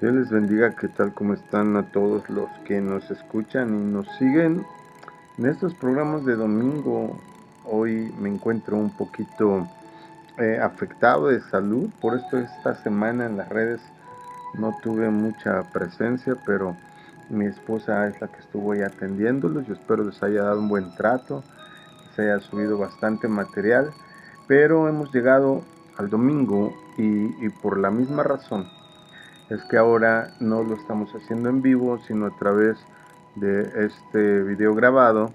Dios les bendiga, ¿qué tal? ¿Cómo están a todos los que nos escuchan y nos siguen en estos programas de domingo? Hoy me encuentro un poquito afectado de salud, por esto esta semana en las redes no tuve mucha presencia, pero mi esposa es la que estuvo ahí atendiéndolos. Yo espero les haya dado un buen trato, se haya subido bastante material, pero hemos llegado al domingo y por la misma razón es que ahora no lo estamos haciendo en vivo, sino a través de este video grabado,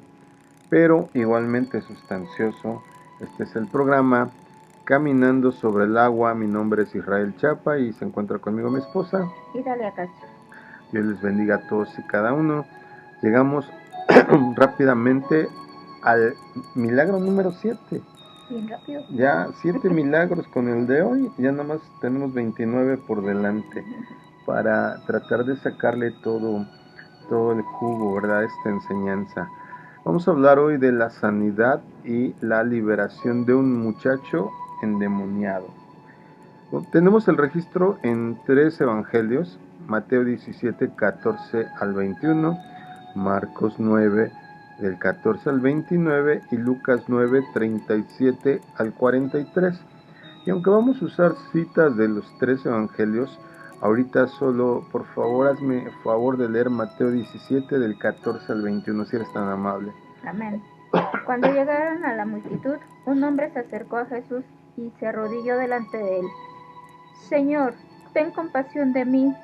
pero igualmente sustancioso. Este es el programa Caminando sobre el Agua. Mi nombre es Israel Chapa y se encuentra conmigo mi esposa. Idalia Castro. Dios les bendiga a todos y cada uno. Llegamos rápidamente al milagro número 7. Bien rápido. Ya 7 milagros con el de hoy, ya nada más tenemos 29 por delante para tratar de sacarle todo el jugo, ¿verdad? Esta enseñanza. Vamos a hablar hoy de la sanidad y la liberación de un muchacho endemoniado. Tenemos el registro en 3 evangelios: Mateo 17, 14 al 21, Marcos 9, del 14 al 29 y Lucas 9, 37 al 43. Y aunque vamos a usar citas de los 3 evangelios, ahorita solo, por favor, hazme el favor de leer Mateo 17, del 14 al 21, si eres tan amable. Amén. Cuando llegaron a la multitud, un hombre se acercó a Jesús y se arrodilló delante de él. Señor, ten compasión de mí.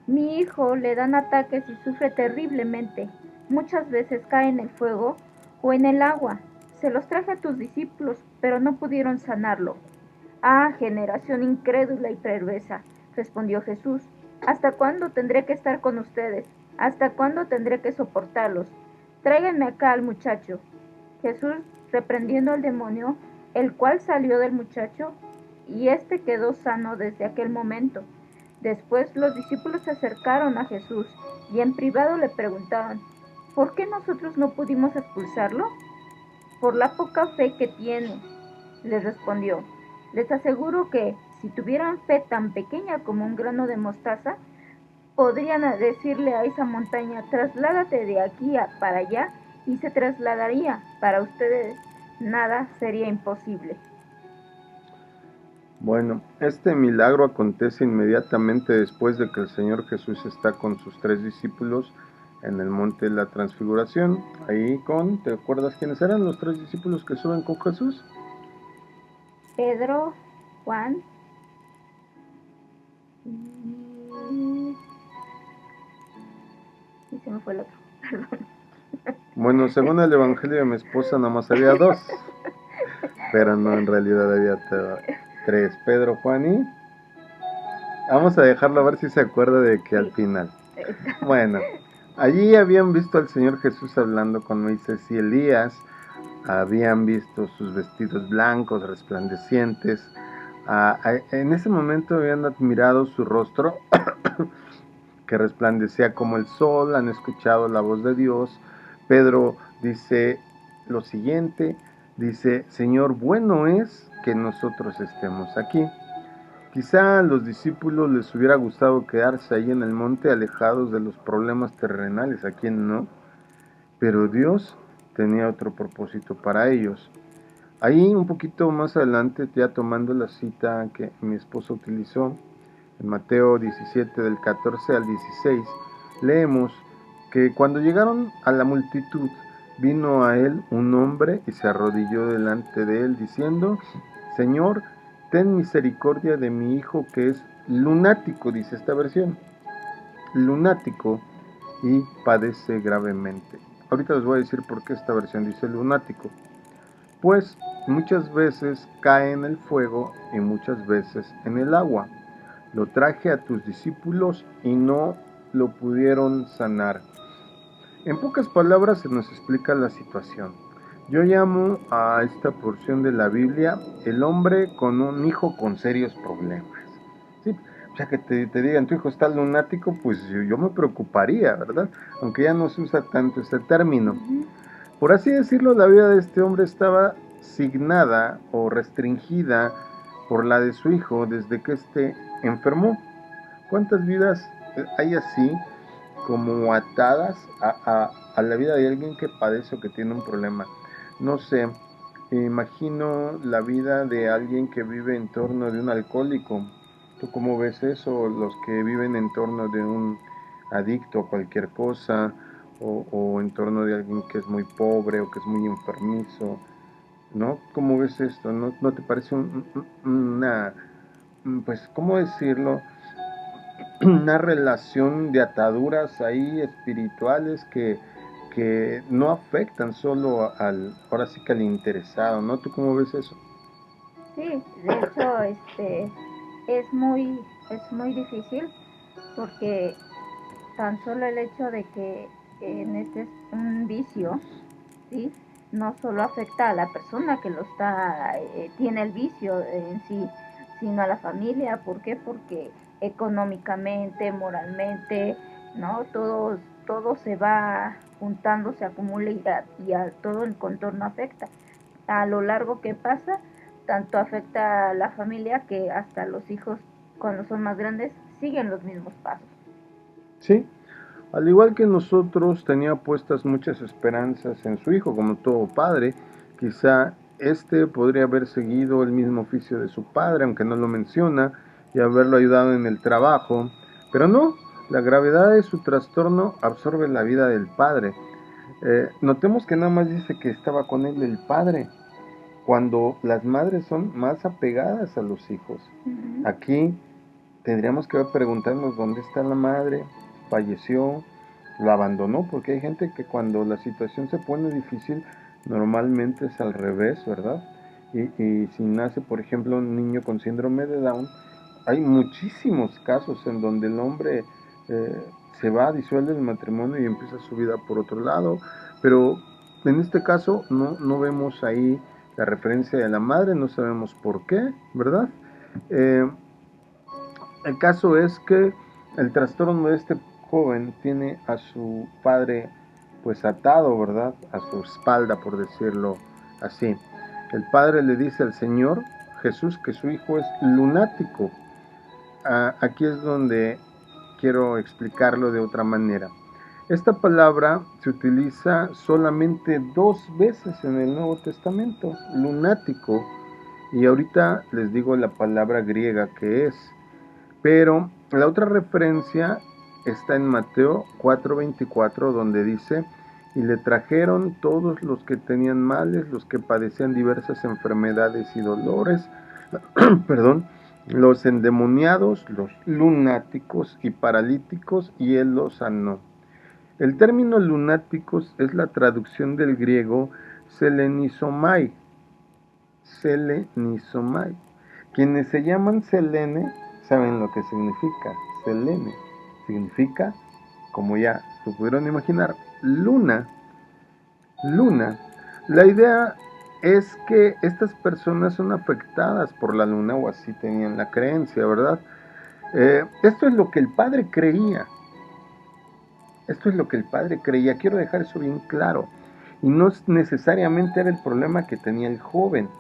Mi hijo le dan ataques y sufre terriblemente. Muchas veces cae en el fuego o en el agua. Se los traje a tus discípulos, pero no pudieron sanarlo. Ah, generación incrédula y perversa, respondió Jesús. ¿Hasta cuándo tendré que estar con ustedes? ¿Hasta cuándo tendré que soportarlos? Tráiganme acá al muchacho. Jesús, reprendiendo al demonio, el cual salió del muchacho, y éste quedó sano desde aquel momento. Después los discípulos se acercaron a Jesús y en privado le preguntaron, ¿por qué nosotros no pudimos expulsarlo? Por la poca fe que tiene, les respondió. Les aseguro que, si tuvieran fe tan pequeña como un grano de mostaza, podrían decirle a esa montaña, trasládate de aquí para allá, y se trasladaría. Para ustedes nada sería imposible. Bueno, este milagro acontece inmediatamente después de que el Señor Jesús está con sus 3 discípulos en el monte de la Transfiguración. Ahí ¿te acuerdas quiénes eran los 3 discípulos que suben con Jesús? Pedro, Juan y se me fue el otro, perdón. Bueno, según el evangelio de mi esposa, nada más había 2, pero no, en realidad había 3, Pedro, Juan y... Vamos a dejarlo a ver si se acuerda de que al final. Bueno, allí habían visto al Señor Jesús hablando con Moisés y Elías, habían visto sus vestidos blancos, resplandecientes. En ese momento habían admirado su rostro, que resplandecía como el sol, han escuchado la voz de Dios. Pedro dice lo siguiente, dice, Señor, bueno es que nosotros estemos aquí. Quizá a los discípulos les hubiera gustado quedarse ahí en el monte, alejados de los problemas terrenales, ¿a quién no? Pero Dios tenía otro propósito para ellos. Ahí un poquito más adelante, ya tomando la cita que mi esposa utilizó, en Mateo 17 del 14 al 16, leemos que cuando llegaron a la multitud, vino a él un hombre y se arrodilló delante de él diciendo, Señor, ten misericordia de mi hijo que es lunático, dice esta versión, lunático y padece gravemente. Ahorita les voy a decir por qué esta versión dice lunático. Pues muchas veces cae en el fuego y muchas veces en el agua. Lo traje a tus discípulos y no lo pudieron sanar. En pocas palabras se nos explica la situación. Yo llamo a esta porción de la Biblia el hombre con un hijo con serios problemas. ¿Sí? O sea, que te digan, tu hijo está lunático, pues yo me preocuparía, ¿verdad? Aunque ya no se usa tanto ese término. Por así decirlo, la vida de este hombre estaba signada o restringida por la de su hijo desde que éste enfermó. ¿Cuántas vidas hay así como atadas a la vida de alguien que padece o que tiene un problema? No sé, imagino la vida de alguien que vive en torno de un alcohólico. ¿Tú cómo ves eso? Los que viven en torno de un adicto a cualquier cosa, o en torno de alguien que es muy pobre o que es muy enfermizo, ¿no? ¿Cómo ves esto? ¿No te parece una, pues, ¿cómo decirlo? Una relación de ataduras ahí espirituales que no afectan solo ahora sí que al interesado, ¿no? ¿Tú cómo ves eso? Sí, de hecho, es muy, es muy difícil porque tan solo el hecho de que en este es un vicio, ¿sí? No solo afecta a la persona que lo está, tiene el vicio en sí, sino a la familia. ¿Por qué? Porque económicamente, moralmente, ¿no? Todo se va juntando, se acumula y a todo el contorno afecta. A lo largo que pasa, tanto afecta a la familia que hasta los hijos, cuando son más grandes, siguen los mismos pasos. Sí, al igual que nosotros tenía puestas muchas esperanzas en su hijo, como todo padre, quizá este podría haber seguido el mismo oficio de su padre, aunque no lo menciona, y haberlo ayudado en el trabajo, pero no, la gravedad de su trastorno absorbe la vida del padre. Notemos que nada más dice que estaba con él el padre, cuando las madres son más apegadas a los hijos. Uh-huh. Aquí tendríamos que preguntarnos dónde está la madre, falleció, lo abandonó, porque hay gente que cuando la situación se pone difícil, normalmente es al revés, ¿verdad? Y si nace, por ejemplo, un niño con síndrome de Down, hay muchísimos casos en donde el hombre se va, disuelve el matrimonio y empieza su vida por otro lado, pero en este caso no vemos ahí la referencia de la madre, no sabemos por qué, ¿verdad? Eh, el caso es que el trastorno de este joven tiene a su padre pues atado, ¿verdad? A su espalda, por decirlo así. El padre le dice al Señor Jesús que su hijo es lunático. Aquí es donde quiero explicarlo de otra manera. Esta palabra se utiliza solamente 2 veces en el Nuevo Testamento, lunático, y ahorita les digo la palabra griega que es. Pero la otra referencia está en Mateo 4:24, donde dice, y le trajeron todos los que tenían males, los que padecían diversas enfermedades y dolores, perdón, los endemoniados, los lunáticos y paralíticos, y él los sanó. El término lunáticos es la traducción del griego selenizomai, selenizomai. Quienes se llaman Selene saben lo que significa. Selene significa, como ya lo pudieron imaginar, luna. Luna. La idea es que estas personas son afectadas por la luna, o así tenían la creencia, ¿verdad? Esto es lo que el padre creía. Esto es lo que el padre creía. Quiero dejar eso bien claro. Y no necesariamente era el problema que tenía el joven.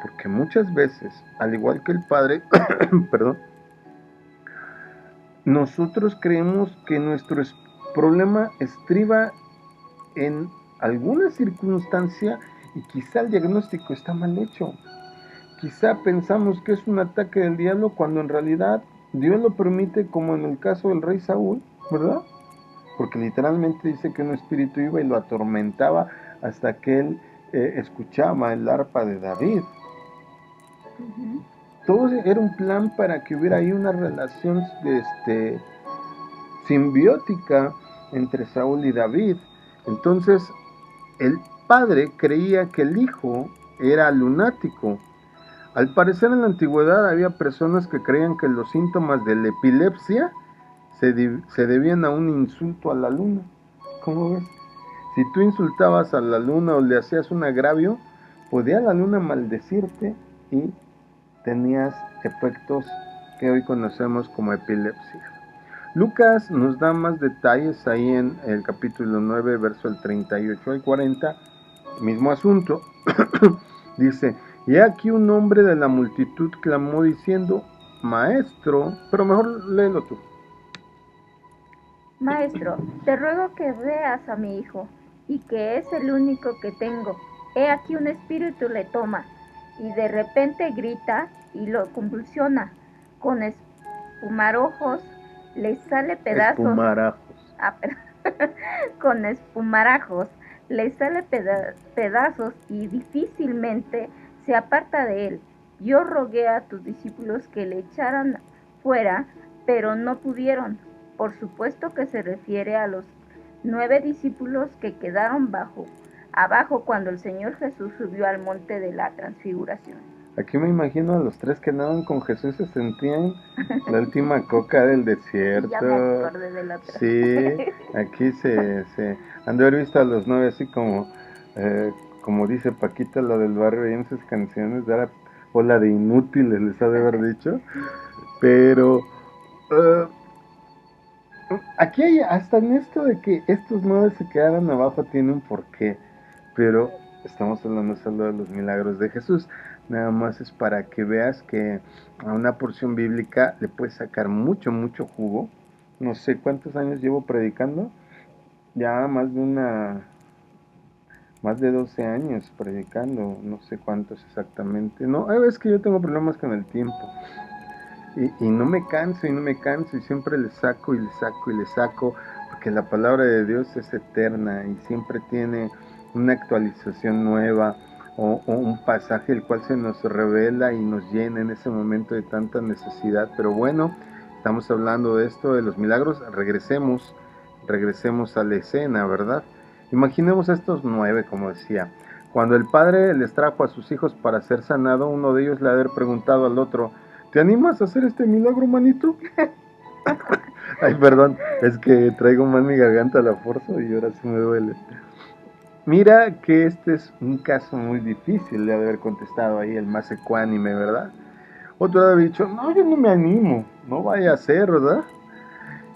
Porque muchas veces, al igual que el padre, perdón, nosotros creemos que nuestro problema estriba en alguna circunstancia y quizá el diagnóstico está mal hecho. Quizá pensamos que es un ataque del diablo cuando en realidad Dios lo permite, como en el caso del rey Saúl, ¿verdad? Porque literalmente dice que un espíritu iba y lo atormentaba hasta que él escuchaba el arpa de David. Uh-huh. Todo era un plan para que hubiera ahí una relación simbiótica entre Saúl y David. Entonces, el padre creía que el hijo era lunático. Al parecer en la antigüedad había personas que creían que los síntomas de la epilepsia se debían a un insulto a la luna. ¿Cómo ves? Si tú insultabas a la luna o le hacías un agravio, podía la luna maldecirte y tenías efectos que hoy conocemos como epilepsia. Lucas nos da más detalles ahí en el capítulo 9, verso el 38 al 40, mismo asunto. Dice, y aquí un hombre de la multitud clamó diciendo, maestro, pero mejor léelo tú. Maestro, te ruego que veas a mi hijo, y que es el único que tengo. He aquí un espíritu le toma, y de repente grita y lo convulsiona. Con espumarojos le sale pedazos. Espumarajos. Con espumarajos le sale pedazos y difícilmente se aparta de él. Yo rogué a tus discípulos que le echaran fuera, pero no pudieron. Por supuesto que se refiere a los 9 discípulos que quedaron abajo cuando el Señor Jesús subió al monte de la transfiguración. Aquí me imagino a los 3 que andaban con Jesús, se sentían la última coca del desierto. Ya me acordé de la otra. Sí, aquí se han de haber visto a los 9 así como dice Paquita, la del barrio, ahí en sus canciones, o la de inútiles, les ha de haber dicho. Pero aquí hay, hasta en esto de que estos 9 se quedaran abajo, tiene un porqué. Pero estamos hablando solo de los milagros de Jesús. Nada más es para que veas que a una porción bíblica le puedes sacar mucho, mucho jugo. No sé cuántos años llevo predicando. Ya más de 12 años predicando. No sé cuántos exactamente. No, es que yo tengo problemas con el tiempo. Y no me canso y no me canso y siempre le saco y le saco y le saco. Porque la palabra de Dios es eterna y siempre tiene una actualización nueva o un pasaje el cual se nos revela y nos llena en ese momento de tanta necesidad. Pero bueno, estamos hablando de esto, de los milagros. Regresemos a la escena, ¿verdad? Imaginemos a estos 9, como decía. Cuando el padre les trajo a sus hijos para ser sanado, uno de ellos le ha de haber preguntado al otro: ¿te animas a hacer este milagro, manito? Ay, perdón, es que traigo mal mi garganta a la fuerza y ahora sí me duele. Mira que este es un caso muy difícil de haber contestado ahí el más ecuánime, ¿verdad? Otro de haber dicho: no, yo no me animo, no vaya a ser, ¿verdad?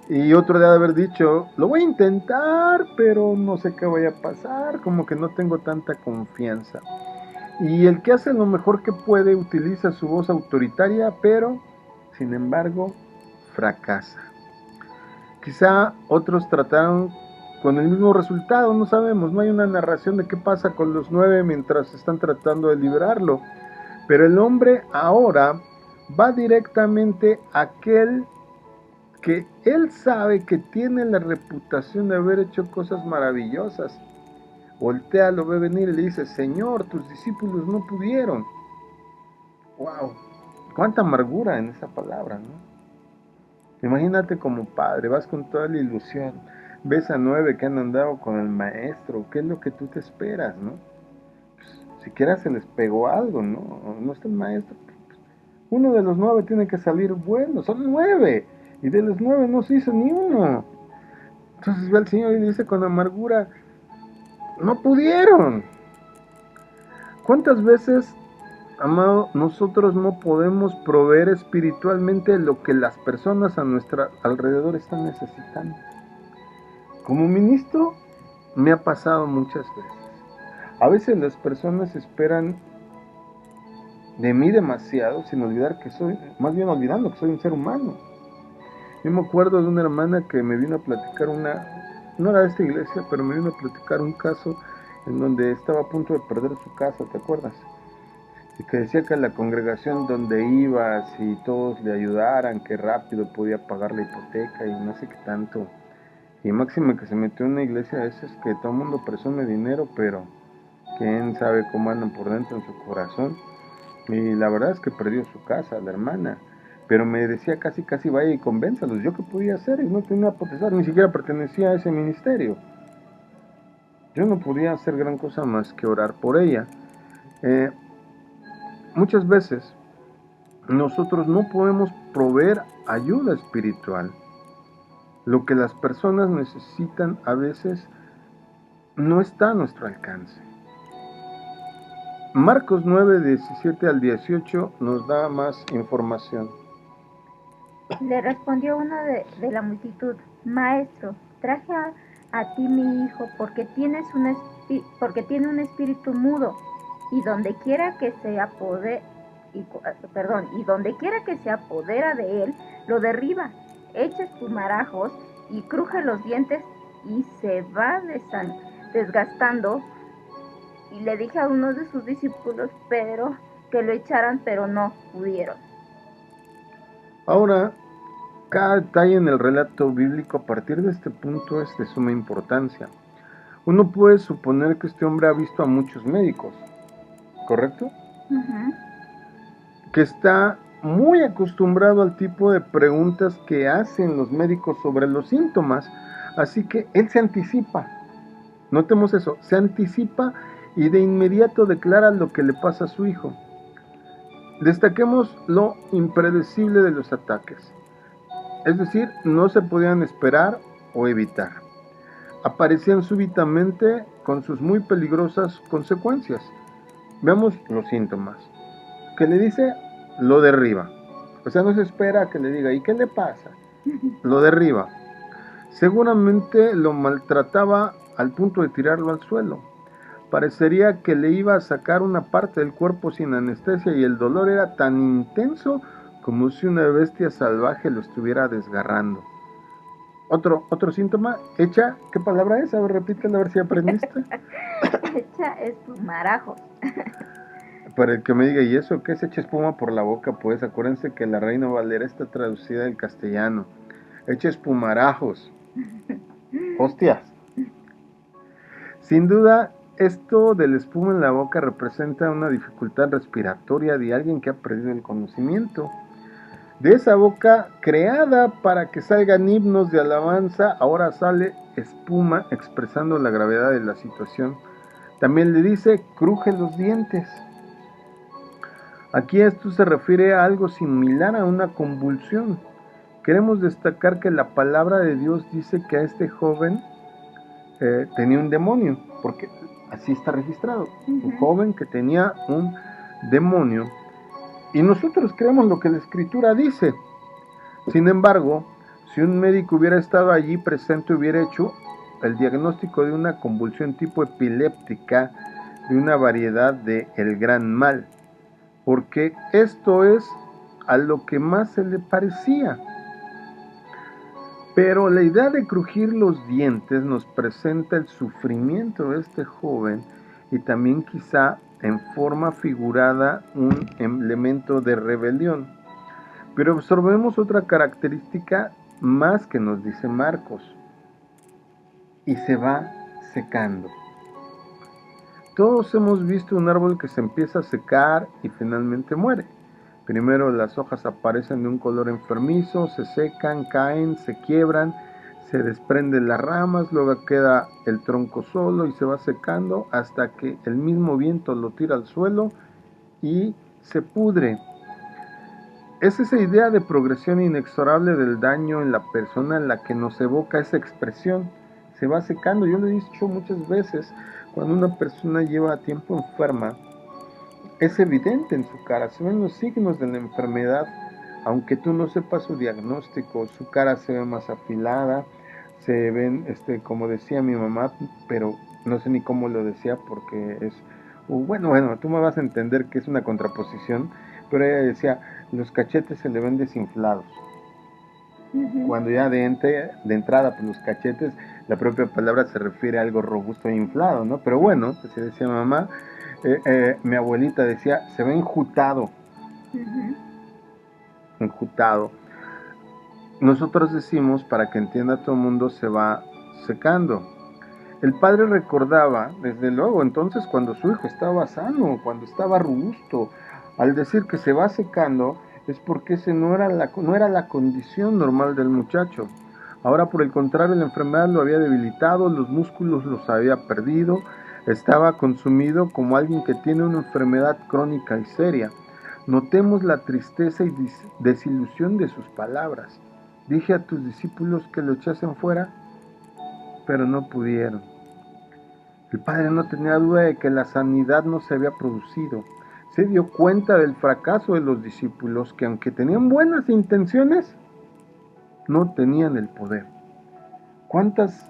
Y otro de haber dicho: lo voy a intentar, pero no sé qué vaya a pasar, como que no tengo tanta confianza. Y el que hace lo mejor que puede utiliza su voz autoritaria, pero, sin embargo, fracasa. Quizá otros trataron con el mismo resultado, no sabemos, no hay una narración de qué pasa con los 9 mientras están tratando de liberarlo. Pero el hombre ahora va directamente a aquel que él sabe que tiene la reputación de haber hecho cosas maravillosas. Voltea, lo ve venir y le dice: Señor, tus discípulos no pudieron. ¡Wow! Cuánta amargura en esa palabra, ¿no? Imagínate como padre, vas con toda la ilusión, ves a 9 que han andado con el maestro, ¿qué es lo que tú te esperas, no? Pues, siquiera se les pegó algo, ¿no? No está el maestro. Uno de los 9 tiene que salir bueno, son 9, y de los 9 no se hizo ni uno. Entonces ve al Señor y dice con amargura: no pudieron. ¿Cuántas veces, amado, nosotros no podemos proveer espiritualmente lo que las personas a nuestro alrededor están necesitando? Como ministro me ha pasado muchas veces. A veces las personas esperan de mí demasiado, sin olvidar que soy, más bien olvidando que soy un ser humano. Yo me acuerdo de una hermana que me vino a platicar no era de esta iglesia, pero me vino a platicar un caso en donde estaba a punto de perder su casa, ¿te acuerdas? Y que decía que la congregación donde iba, si todos le ayudaran, que rápido podía pagar la hipoteca y no sé qué tanto. Y máximo que se metió en una iglesia de esas que todo el mundo presume dinero, pero quién sabe cómo andan por dentro en su corazón. Y la verdad es que perdió su casa, la hermana. Pero me decía casi vaya y convénzalos. ¿Yo qué podía hacer? Y no tenía potestad, ni siquiera pertenecía a ese ministerio. Yo no podía hacer gran cosa más que orar por ella. Muchas veces nosotros no podemos proveer ayuda espiritual. Lo que las personas necesitan a veces no está a nuestro alcance. Marcos 9, 17 al 18 nos da más información. Le respondió uno de la multitud: Maestro, traje a ti mi hijo porque tiene un espíritu mudo, y donde quiera que se y donde quiera que se apodera de él, lo derriba, echa espumarajos y cruje los dientes y se va desgastando. Y le dije a uno de sus discípulos, Pedro, que lo echaran, pero no pudieron. Ahora, cada detalle en el relato bíblico a partir de este punto es de suma importancia. Uno puede suponer que este hombre ha visto a muchos médicos, ¿correcto? Que está muy acostumbrado al tipo de preguntas que hacen los médicos sobre los síntomas, así que él se anticipa. Notemos eso, se anticipa y de inmediato declara lo que le pasa a su hijo. Destaquemos lo impredecible de los ataques, es decir, no se podían esperar o evitar. Aparecían súbitamente con sus muy peligrosas consecuencias. Veamos los síntomas. ¿Qué le dice? Lo derriba. O sea, no se espera a que le diga, ¿y qué le pasa? Lo derriba. Seguramente lo maltrataba al punto de tirarlo al suelo. Parecería que le iba a sacar una parte del cuerpo sin anestesia y el dolor era tan intenso como si una bestia salvaje lo estuviera desgarrando. Otro síntoma, echa, ¿qué palabra es? A ver, repítela, a ver si aprendiste. Echa espumarajos. Para el que me diga, ¿y eso qué es? Echa espuma por la boca, pues acuérdense que la Reina Valera está traducida del castellano. Echa espumarajos. Hostias. Sin duda, esto de la espuma en la boca representa una dificultad respiratoria de alguien que ha perdido el conocimiento. De esa boca creada para que salgan himnos de alabanza, ahora sale espuma expresando la gravedad de la situación. También le dice, cruje los dientes. Aquí esto se refiere a algo similar a una convulsión. Queremos destacar que la palabra de Dios dice que a este joven tenía un demonio, porque así está registrado, un joven que tenía un demonio. Y nosotros creemos lo que la Escritura dice. Sin embargo, si un médico hubiera estado allí presente, hubiera hecho el diagnóstico de una convulsión tipo epiléptica de una variedad de el gran mal, porque esto es a lo que más se le parecía. Pero la idea de crujir los dientes nos presenta el sufrimiento de este joven y también quizá en forma figurada un elemento de rebelión. Pero observemos otra característica más que nos dice Marcos. Y se va secando. Todos hemos visto un árbol que se empieza a secar y finalmente muere. Primero las hojas aparecen de un color enfermizo, se secan, caen, se quiebran, se desprenden las ramas, luego queda el tronco solo y se va secando hasta que el mismo viento lo tira al suelo y se pudre. Es esa idea de progresión inexorable del daño en la persona en la que nos evoca esa expresión. Se va secando. Yo lo he dicho muchas veces, cuando una persona lleva tiempo enferma, es evidente en su cara, se ven los signos de la enfermedad, aunque tú no sepas su diagnóstico, su cara se ve más afilada, se ven, como decía mi mamá, pero no sé ni cómo lo decía porque es, bueno, tú me vas a entender que es una contraposición, pero ella decía, los cachetes se le ven desinflados. Cuando ya de entrada, pues los cachetes, la propia palabra se refiere a algo robusto e inflado, ¿no? Pero bueno, así decía mamá, mi abuelita decía, se ve enjutado. Enjutado. Nosotros decimos, para que entienda todo el mundo, se va secando. El padre recordaba, desde luego, entonces cuando su hijo estaba sano, cuando estaba robusto. Al decir que se va secando, es porque ese no era la condición normal del muchacho. Ahora, por el contrario, la enfermedad lo había debilitado, los músculos los había perdido, estaba consumido como alguien que tiene una enfermedad crónica y seria. Notemos la tristeza y desilusión de sus palabras. Dije a tus discípulos que lo echasen fuera, pero no pudieron. El padre no tenía duda de que la sanidad no se había producido. Se dio cuenta del fracaso de los discípulos, que aunque tenían buenas intenciones, no tenían el poder. ¿Cuántas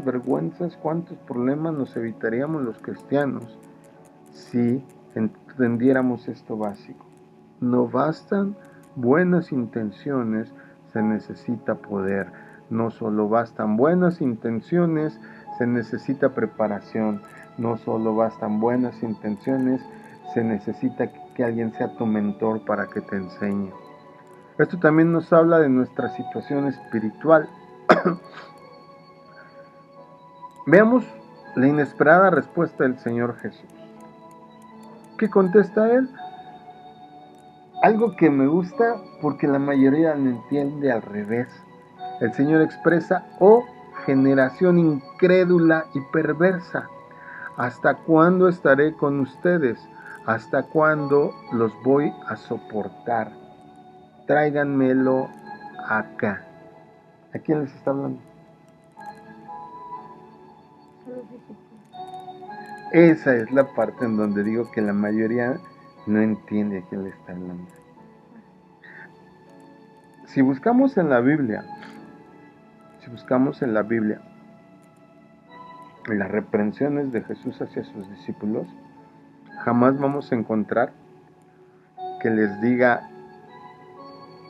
vergüenzas, cuántos problemas nos evitaríamos los cristianos si entendiéramos esto básico. No bastan buenas intenciones, se necesita poder. No solo bastan buenas intenciones, se necesita preparación. No solo bastan buenas intenciones, se necesita que alguien sea tu mentor para que te enseñe. Esto también nos habla de nuestra situación espiritual. Veamos la inesperada respuesta del Señor Jesús. ¿Qué contesta él? Algo que me gusta porque la mayoría lo entiende al revés. El Señor expresa, oh generación incrédula y perversa, ¿hasta cuándo estaré con ustedes? ¿Hasta cuándo los voy a soportar? Tráiganmelo acá. ¿A quién les está hablando? Esa es la parte en donde digo que la mayoría no entiende a quién le está hablando. Si buscamos en la Biblia las reprensiones de Jesús hacia sus discípulos, jamás vamos a encontrar que les diga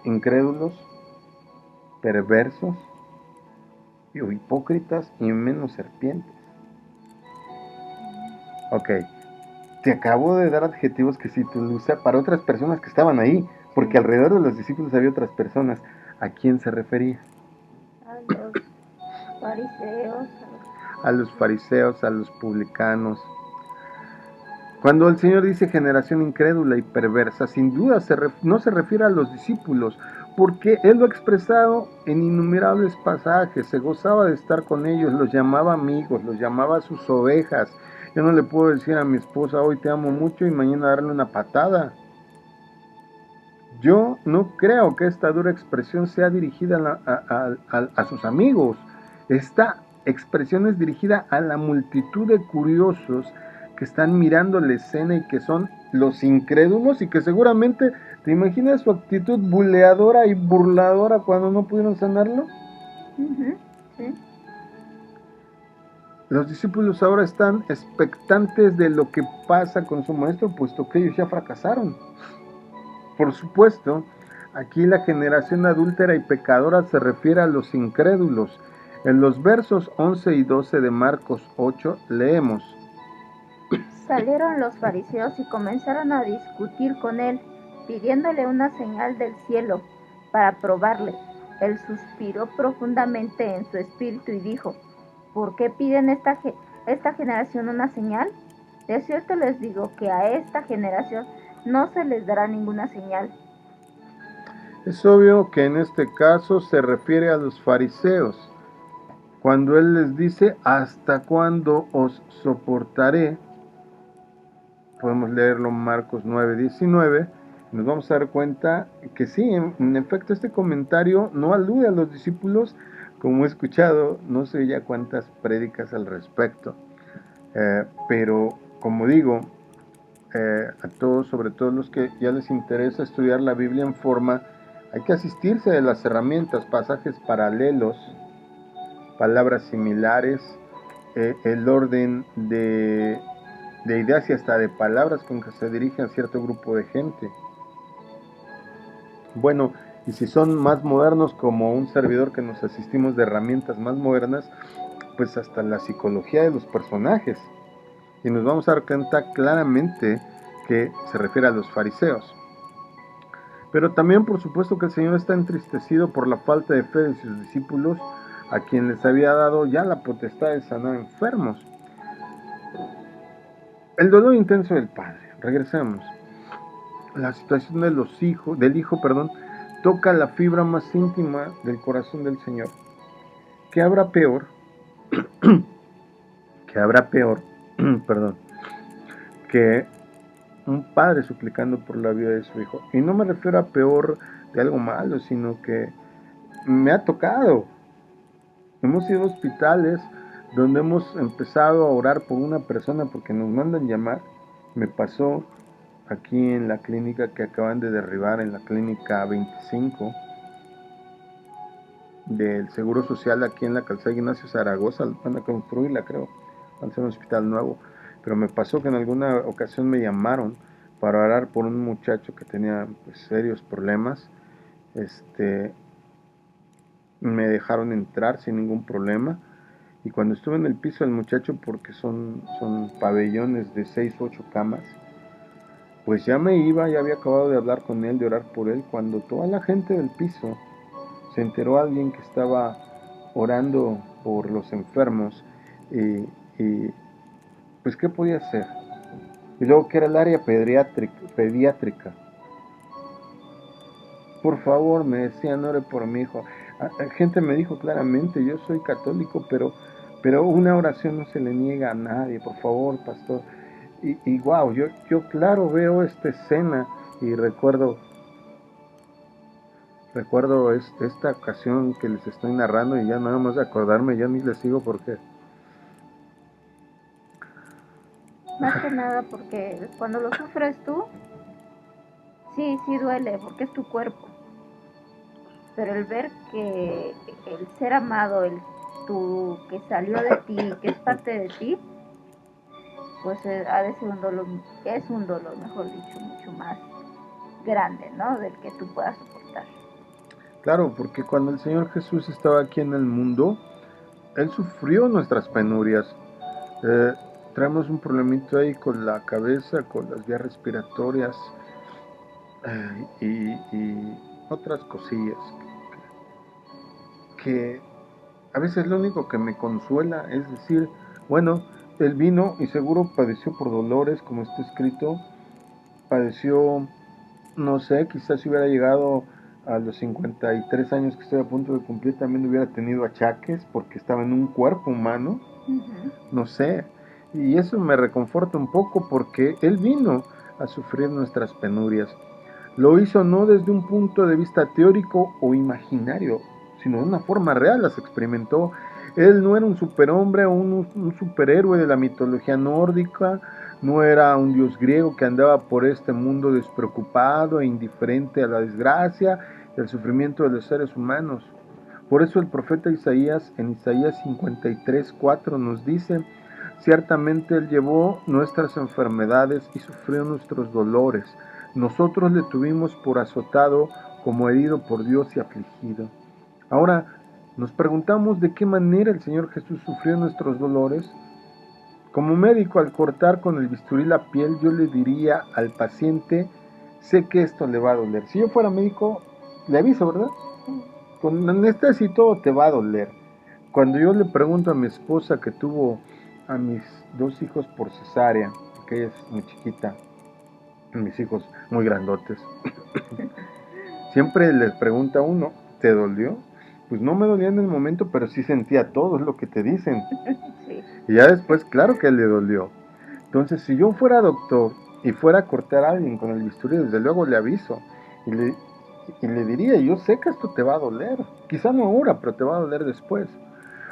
incrédulos, perversos, o hipócritas y menos serpientes. Ok, te acabo de dar adjetivos que sí te usa para otras personas que estaban ahí, porque alrededor de los discípulos había otras personas. ¿A quién se refería? A los fariseos. A los fariseos, a los publicanos. Cuando el Señor dice generación incrédula y perversa, sin duda no se refiere a los discípulos, porque Él lo ha expresado en innumerables pasajes, se gozaba de estar con ellos, los llamaba amigos, los llamaba sus ovejas. Yo no le puedo decir a mi esposa, hoy te amo mucho y mañana darle una patada. Yo no creo que esta dura expresión sea dirigida a sus amigos. Esta expresión es dirigida a la multitud de curiosos que están mirando la escena y que son los incrédulos y que seguramente, ¿te imaginas su actitud buleadora y burladora cuando no pudieron sanarlo? Sí. Los discípulos ahora están expectantes de lo que pasa con su maestro, puesto que ellos ya fracasaron. Por supuesto, aquí la generación adúltera y pecadora se refiere a los incrédulos. En los versos 11 y 12 de Marcos 8 leemos: Salieron los fariseos y comenzaron a discutir con él, pidiéndole una señal del cielo para probarle. Él suspiró profundamente en su espíritu y dijo: ¿por qué piden esta generación una señal? De cierto les digo que a esta generación no se les dará ninguna señal. Es obvio que en este caso se refiere a los fariseos. Cuando Él les dice, ¿hasta cuándo os soportaré? Podemos leerlo en Marcos 9:19. Nos vamos a dar cuenta que sí, en efecto, este comentario no alude a los discípulos, como he escuchado, no sé ya cuántas prédicas al respecto. Pero, como digo, a todos, sobre todo los que ya les interesa estudiar la Biblia en forma, hay que asistirse de las herramientas, pasajes paralelos, palabras similares, el orden de ideas y hasta de palabras con que se dirigen a cierto grupo de gente. Bueno, y si son más modernos, como un servidor que nos asistimos de herramientas más modernas, pues hasta la psicología de los personajes. Y nos vamos a dar cuenta claramente que se refiere a los fariseos. Pero también, por supuesto, que el Señor está entristecido por la falta de fe de sus discípulos, a quien les había dado ya la potestad de sanar enfermos. El dolor intenso del Padre. Regresemos. La situación del hijo, toca la fibra más íntima del corazón del Señor. ¿Qué habrá peor? Que un padre suplicando por la vida de su hijo? Y no me refiero a peor de algo malo, sino que me ha tocado. Hemos ido a hospitales donde hemos empezado a orar por una persona porque nos mandan llamar. Me pasó aquí en la clínica que acaban de derribar, en la clínica 25 del Seguro Social, aquí en la calzada Ignacio Zaragoza. Van a construirla, creo, van a hacer un hospital nuevo. pero me pasó que en alguna ocasión me llamaron para orar por un muchacho que tenía pues, serios problemas. Este, Me dejaron entrar sin ningún problema. Y cuando estuve en el piso del muchacho, porque son pabellones de 6 u 8 camas, pues ya me iba, ya había acabado de hablar con él, de orar por él, cuando toda la gente del piso se enteró alguien que estaba orando por los enfermos y pues ¿qué podía hacer? Y luego que era el área pediátrica. Por favor, me decían, ore por mi hijo. Gente me dijo claramente, yo soy católico, pero una oración no se le niega a nadie, por favor, pastor. Y wow, yo claro veo esta escena y recuerdo esta ocasión que les estoy narrando y ya nada más de acordarme, ya ni les sigo porque Más que nada porque cuando lo sufres tú, sí, sí duele, porque es tu cuerpo. Pero el ver que el ser amado, el tú que salió de ti, que es parte de ti, pues ha de ser un dolor, es un dolor, mejor dicho, mucho más grande, ¿no? Del que tú puedas soportar. claro, porque cuando el Señor Jesús estaba aquí en el mundo, Él sufrió nuestras penurias. Eh, Traemos un problemito ahí con la cabeza, con las vías respiratorias y otras cosillas que a veces lo único que me consuela es decir, bueno, Él vino y seguro padeció por dolores, como está escrito, padeció, no sé, quizás si hubiera llegado a los 53 años que estoy a punto de cumplir, también hubiera tenido achaques porque estaba en un cuerpo humano, no sé. Y eso me reconforta un poco porque Él vino a sufrir nuestras penurias. Lo hizo no desde un punto de vista teórico o imaginario, sino de una forma real, las experimentó. Él no era un superhombre o un superhéroe de la mitología nórdica, no era un dios griego que andaba por este mundo despreocupado e indiferente a la desgracia y al sufrimiento de los seres humanos. Por eso el profeta Isaías en Isaías 53:4 nos dice, ciertamente Él llevó nuestras enfermedades y sufrió nuestros dolores. Nosotros le tuvimos por azotado, como herido por Dios y afligido. Ahora, nos preguntamos de qué manera el Señor Jesús sufrió nuestros dolores. Como médico, al cortar con el bisturí la piel, yo le diría al paciente, sé que esto le va a doler. Si yo fuera médico, le aviso, ¿verdad? Con anestesia y todo te va a doler. Cuando yo le pregunto a mi esposa que tuvo a mis 2 hijos por cesárea, porque ella es muy chiquita, mis hijos muy grandotes, siempre les pregunta a uno, ¿te dolió? Pues no me dolía en el momento, pero sí sentía todo, es lo que te dicen. Sí. Y ya después, claro que le dolió. Entonces, si yo fuera doctor y fuera a cortar a alguien con el bisturí, desde luego le aviso y le diría, yo sé que esto te va a doler. Quizá no ahora, pero te va a doler después.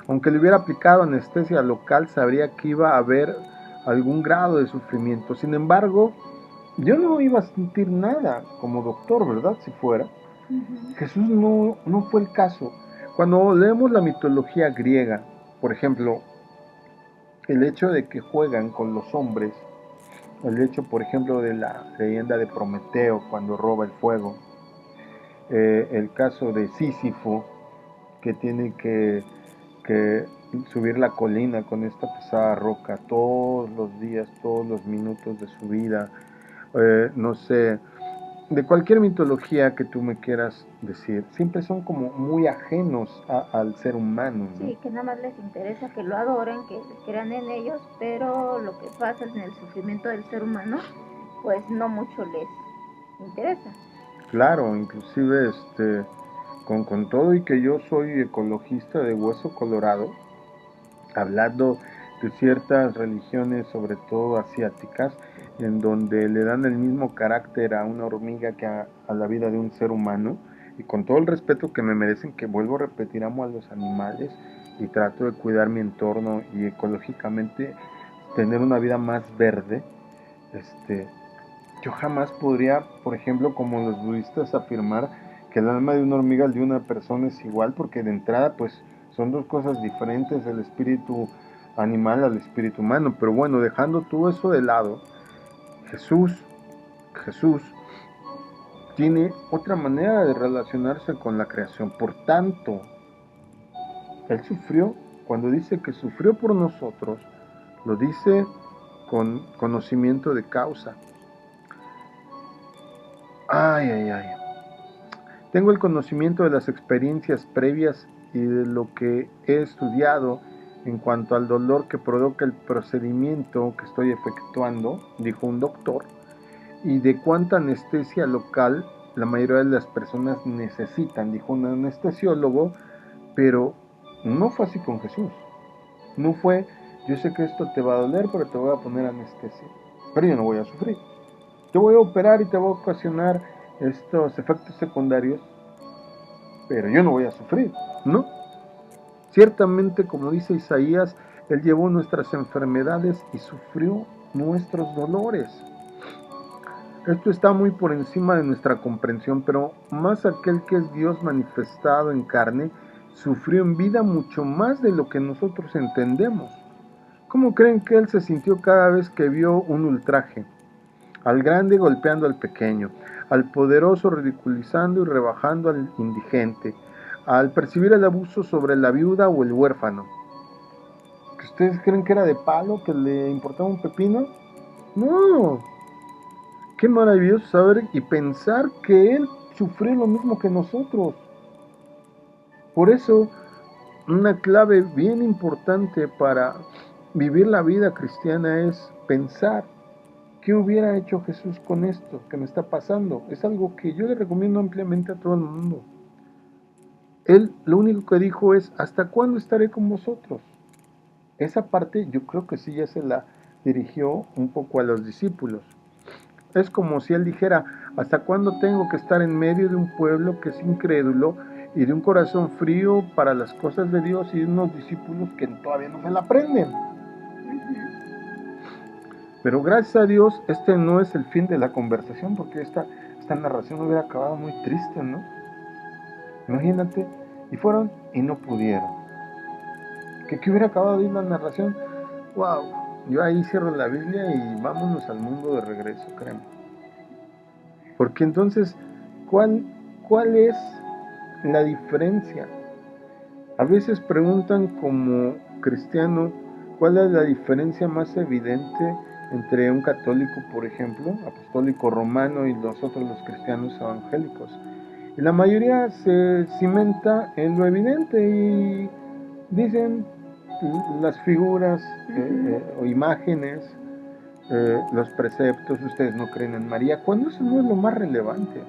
Aunque le hubiera aplicado anestesia local, sabría que iba a haber algún grado de sufrimiento. Sin embargo, yo no iba a sentir nada como doctor, ¿verdad? Si fuera. Jesús no fue el caso. Cuando leemos la mitología griega, por ejemplo, el hecho de que juegan con los hombres, el hecho, por ejemplo, de la leyenda de Prometeo cuando roba el fuego, el caso de Sísifo, que tiene que subir la colina con esta pesada roca todos los días, todos los minutos de su vida, no sé, de cualquier mitología que tú me quieras decir, siempre son como muy ajenos al ser humano, ¿no? Sí, que nada más les interesa que lo adoren, que crean en ellos, pero lo que pasa en el sufrimiento del ser humano, pues no mucho les interesa. Claro, inclusive con todo y que yo soy ecologista de hueso colorado, hablando de ciertas religiones, sobre todo asiáticas, en donde le dan el mismo carácter a una hormiga que a la vida de un ser humano, y con todo el respeto que me merecen, que vuelvo a repetir, amo a los animales y trato de cuidar mi entorno y ecológicamente tener una vida más verde, yo jamás podría, por ejemplo, como los budistas, afirmar que el alma de una hormiga al de una persona es igual, porque de entrada, pues, son dos cosas diferentes. El espíritu animal al espíritu humano. Pero bueno, dejando todo eso de lado, Jesús tiene otra manera de relacionarse con la creación. Por tanto, Él sufrió. Cuando dice que sufrió por nosotros, lo dice con conocimiento de causa. Ay. Tengo el conocimiento de las experiencias previas y de lo que he estudiado en cuanto al dolor que provoca el procedimiento que estoy efectuando, dijo un doctor, y de cuánta anestesia local la mayoría de las personas necesitan, dijo un anestesiólogo. Pero no fue así con Jesús. No fue, yo sé que esto te va a doler, pero te voy a poner anestesia, pero yo no voy a sufrir. Te voy a operar y te voy a ocasionar estos efectos secundarios, pero yo no voy a sufrir, ¿no? Ciertamente, como dice Isaías, Él llevó nuestras enfermedades y sufrió nuestros dolores. Esto está muy por encima de nuestra comprensión, pero más aquel que es Dios manifestado en carne, sufrió en vida mucho más de lo que nosotros entendemos. ¿Cómo creen que Él se sintió cada vez que vio un ultraje? Al grande golpeando al pequeño, al poderoso ridiculizando y rebajando al indigente, al percibir el abuso sobre la viuda o el huérfano. ¿Que ustedes creen que era de palo, que le importaba un pepino? No. Qué maravilloso saber y pensar que Él sufrió lo mismo que nosotros. Por eso, una clave bien importante para vivir la vida cristiana es pensar qué hubiera hecho Jesús con esto que me está pasando. Es algo que yo le recomiendo ampliamente a todo el mundo. Él lo único que dijo es, ¿hasta cuándo estaré con vosotros? Esa parte yo creo que sí ya se la dirigió un poco a los discípulos. Es como si Él dijera, ¿hasta cuándo tengo que estar en medio de un pueblo que es incrédulo y de un corazón frío para las cosas de Dios y de unos discípulos que todavía no se la aprenden? Pero gracias a Dios, este no es el fin de la conversación, porque esta narración hubiera acabado muy triste, ¿no? Imagínate, y fueron y no pudieron. ¿Qué hubiera acabado ahí la narración? ¡Wow! Yo ahí cierro la Biblia y vámonos al mundo de regreso, créeme. Porque entonces, ¿cuál es la diferencia? A veces preguntan como cristiano, ¿cuál es la diferencia más evidente entre un católico, por ejemplo, apostólico romano, y nosotros los cristianos evangélicos? Y la mayoría se cimenta en lo evidente y dicen las figuras o imágenes, los preceptos, ustedes no creen en María, cuando eso no es lo más relevante.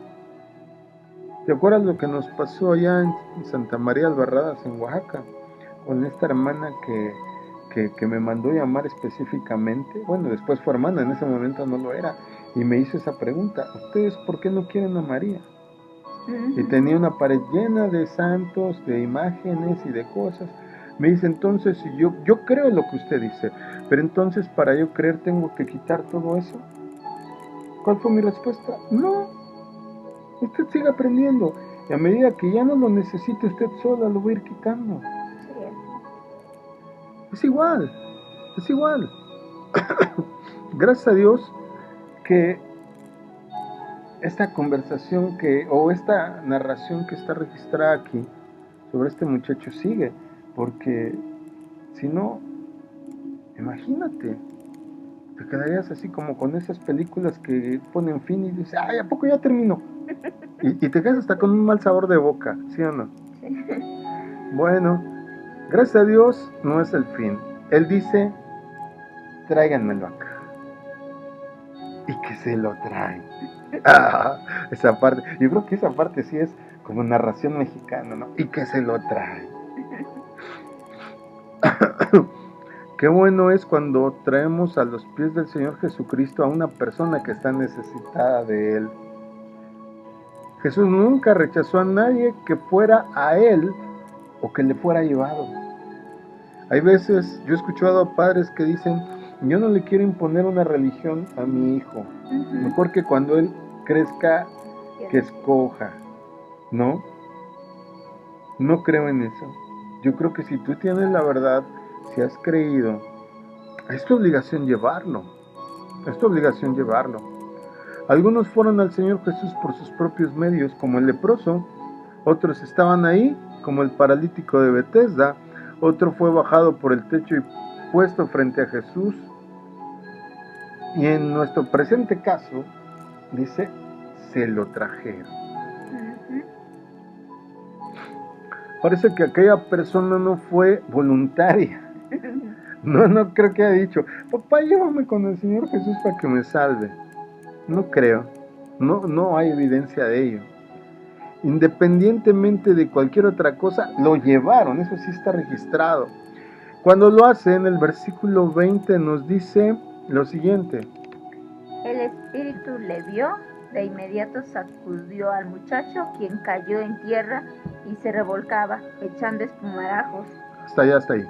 ¿Te acuerdas lo que nos pasó allá en Santa María Albarradas, en Oaxaca? Con esta hermana que me mandó llamar específicamente. Bueno, después fue hermana, en ese momento no lo era. Y me hizo esa pregunta, ¿ustedes por qué no quieren a María? Y tenía una pared llena de santos, de imágenes y de cosas. Me dice, entonces, si yo creo lo que usted dice, pero entonces para yo creer tengo que quitar todo eso. ¿Cuál fue mi respuesta? No, usted sigue aprendiendo. Y a medida que ya no lo necesite usted sola, lo va a ir quitando. Es igual. Gracias a Dios que esta conversación o esta narración que está registrada aquí sobre este muchacho sigue, porque si no, imagínate, te quedarías así como con esas películas que ponen fin y dices, ay, ¿a poco ya terminó? Y te quedas hasta con un mal sabor de boca, ¿sí o no? Sí. Bueno, gracias a Dios no es el fin. Él dice, tráiganmelo acá. Y que se lo traen. Esa parte, yo creo que esa parte sí es como narración mexicana, ¿no? Y que se lo traen. Qué bueno es cuando traemos a los pies del Señor Jesucristo a una persona que está necesitada de Él. Jesús nunca rechazó a nadie que fuera a Él o que le fuera llevado. Hay veces, yo he escuchado a padres que dicen, yo no le quiero imponer una religión a mi hijo. Mejor que cuando él crezca, que escoja. ¿No? No creo en eso. Yo creo que si tú tienes la verdad, si has creído, es tu obligación llevarlo. Es tu obligación llevarlo. Algunos fueron al Señor Jesús por sus propios medios, como el leproso. Otros estaban ahí, como el paralítico de Betesda. Otro fue bajado por el techo y puesto frente a Jesús. Y en nuestro presente caso, dice, se lo trajeron. Parece que aquella persona no fue voluntaria. No creo que haya dicho, papá, llévame con el Señor Jesús para que me salve. No creo. No hay evidencia de ello. Independientemente de cualquier otra cosa, lo llevaron. Eso sí está registrado. Cuando lo hace, en el versículo 20 nos dice lo siguiente. El espíritu le vio, de inmediato sacudió al muchacho, quien cayó en tierra y se revolcaba, echando espumarajos. Hasta ahí.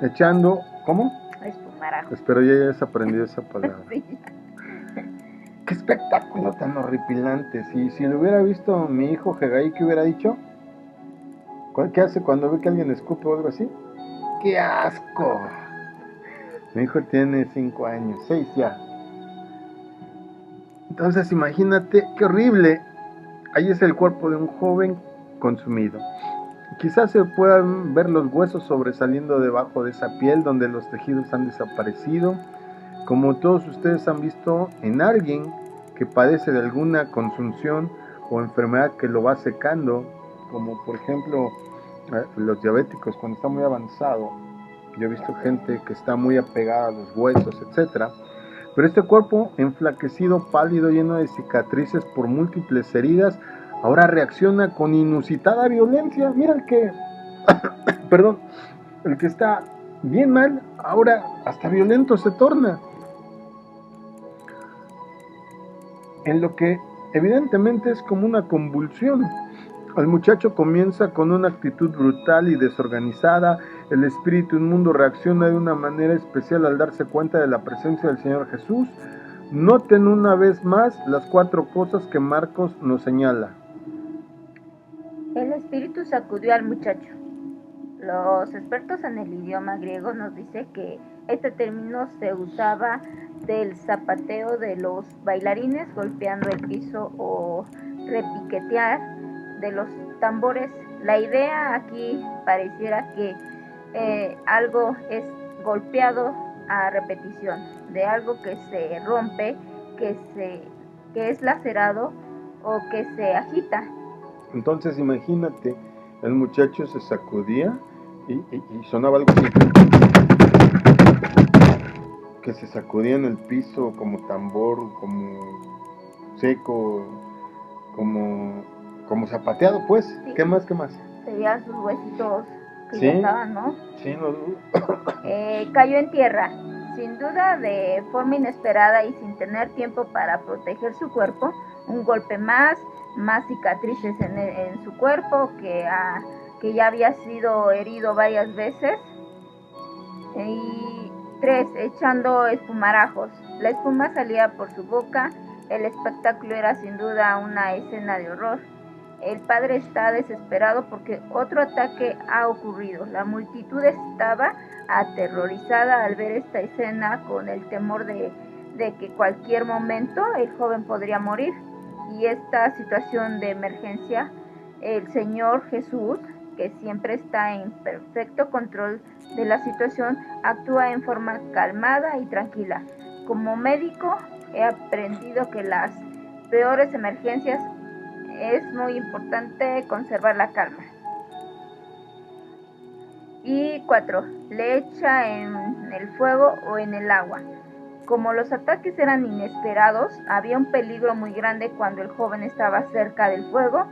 Echando, ¿cómo? Espumarajos. Espero ya hayas aprendido esa palabra. Sí. Qué espectáculo tan horripilante. Si lo hubiera visto mi hijo Hegai, ¿qué hubiera dicho? ¿Qué hace cuando ve que alguien escupe o algo así? ¡Qué asco! Mi hijo tiene 5 años, 6 ya. Entonces imagínate, qué horrible. Ahí es el cuerpo de un joven consumido. Quizás se puedan ver los huesos sobresaliendo debajo de esa piel donde los tejidos han desaparecido, como todos ustedes han visto en alguien que padece de alguna consunción o enfermedad que lo va secando, como por ejemplo los diabéticos cuando está muy avanzado. Yo he visto gente que está muy apegada a los huesos, etcétera. Pero este cuerpo enflaquecido, pálido, lleno de cicatrices por múltiples heridas, ahora reacciona con inusitada violencia. Mira el que, el que está bien mal, ahora hasta violento se torna. En lo que evidentemente es como una convulsión. El muchacho comienza con una actitud brutal y desorganizada. El espíritu inmundo reacciona de una manera especial al darse cuenta de la presencia del Señor Jesús. Noten una vez más las 4 cosas que Marcos nos señala. El espíritu sacudió al muchacho. Los expertos en el idioma griego nos dicen que este término se usaba del zapateo de los bailarines golpeando el piso o repiquetear de los tambores. La idea aquí pareciera que algo es golpeado a repetición, de algo que se rompe, que es lacerado o que se agita. Entonces imagínate, el muchacho se sacudía y sonaba algo así, que se sacudía en el piso como tambor, como seco, como zapateado, pues. Sí. ¿Qué más? Serían sus huesitos que ¿sí? Ya estaban, ¿no? Sí, no. Cayó en tierra, sin duda de forma inesperada y sin tener tiempo para proteger su cuerpo. Un golpe más cicatrices en su cuerpo que ya había sido herido varias veces. Y 3, echando espumarajos. La espuma salía por su boca. El espectáculo era sin duda una escena de horror. El padre está desesperado porque otro ataque ha ocurrido. La multitud estaba aterrorizada al ver esta escena, con el temor de que cualquier momento el joven podría morir. Y esta situación de emergencia, el Señor Jesús, que siempre está en perfecto control de la situación, actúa en forma calmada y tranquila. Como médico he aprendido que las peores emergencias es muy importante conservar la calma. Y 4, le echa en el fuego o en el agua. Como los ataques eran inesperados, había un peligro muy grande cuando el joven estaba cerca del fuego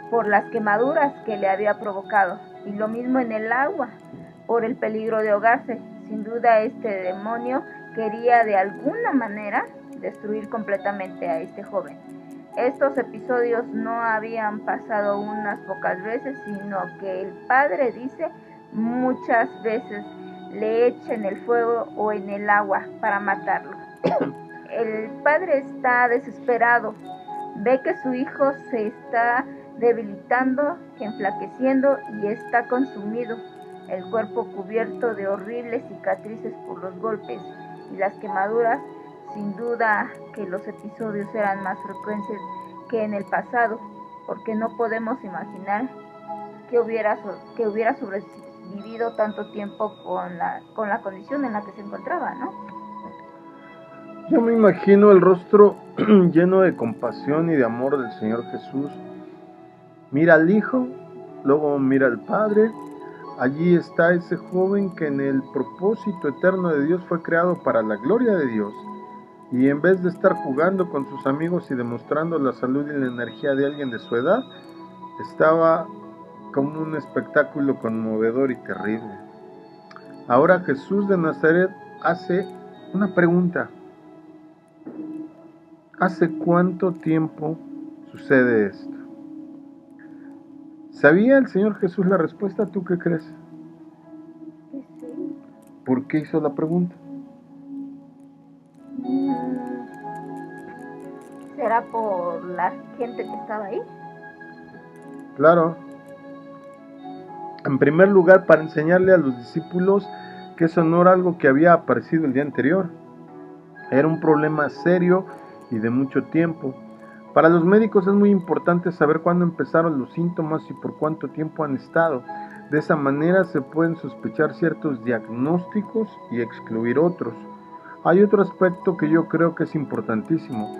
por las quemaduras que le había provocado, y lo mismo en el agua, por el peligro de ahogarse. Sin duda este demonio quería de alguna manera destruir completamente a este joven. Estos episodios no habían pasado unas pocas veces, sino que el padre dice muchas veces: le echa en el fuego o en el agua para matarlo. El padre está desesperado, ve que su hijo se está debilitando, enflaqueciendo y está consumido. el cuerpo cubierto de horribles cicatrices por los golpes y las quemaduras. Sin duda que los episodios eran más frecuentes que en el pasado, porque no podemos imaginar que hubiera sobrevivido tanto tiempo con la condición en la que se encontraba, ¿no? Yo me imagino el rostro lleno de compasión y de amor del Señor Jesús. Mira al Hijo, luego mira al Padre. Allí está ese joven que en el propósito eterno de Dios fue creado para la gloria de Dios. Y en vez de estar jugando con sus amigos y demostrando la salud y la energía de alguien de su edad, estaba como un espectáculo conmovedor y terrible. Ahora Jesús de Nazaret hace una pregunta. ¿Hace cuánto tiempo sucede esto? ¿Sabía el Señor Jesús la respuesta? ¿Tú qué crees? Sí. ¿Por qué hizo la pregunta? ¿Será por la gente que estaba ahí? Claro. En primer lugar, para enseñarle a los discípulos que eso no era algo que había aparecido el día anterior. Era un problema serio y de mucho tiempo. Para los médicos es muy importante saber cuándo empezaron los síntomas y por cuánto tiempo han estado. De esa manera se pueden sospechar ciertos diagnósticos y excluir otros. Hay otro aspecto que yo creo que es importantísimo.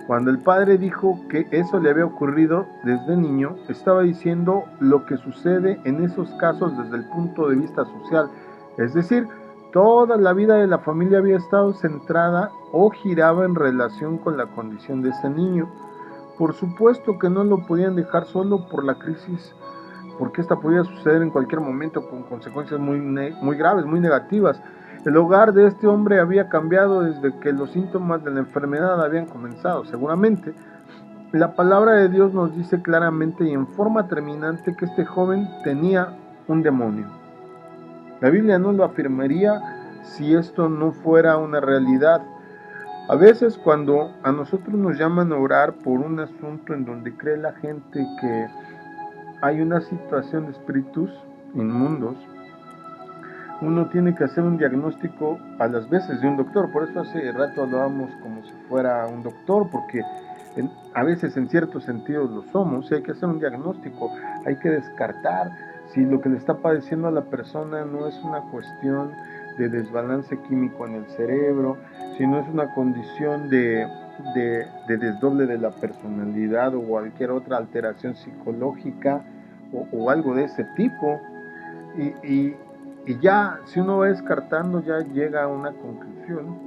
Cuando el padre dijo que eso le había ocurrido desde niño, estaba diciendo lo que sucede en esos casos desde el punto de vista social. Es decir, toda la vida de la familia había estado centrada o giraba en relación con la condición de ese niño. Por supuesto que no lo podían dejar solo por la crisis, porque esta podía suceder en cualquier momento con consecuencias muy graves, muy negativas. El hogar de este hombre había cambiado desde que los síntomas de la enfermedad habían comenzado. Seguramente, la palabra de Dios nos dice claramente y en forma terminante que este joven tenía un demonio. La Biblia no lo afirmaría si esto no fuera una realidad. A veces cuando a nosotros nos llaman a orar por un asunto en donde cree la gente que hay una situación de espíritus inmundos, uno tiene que hacer un diagnóstico a las veces de un doctor. Por eso hace rato hablábamos como si fuera un doctor, porque a veces en ciertos sentidos lo somos, y hay que hacer un diagnóstico, hay que descartar si lo que le está padeciendo a la persona no es una cuestión de desbalance químico en el cerebro, si no es una condición de desdoble de la personalidad o cualquier otra alteración psicológica o algo de ese tipo. Y ya, si uno va descartando, ya llega a una conclusión.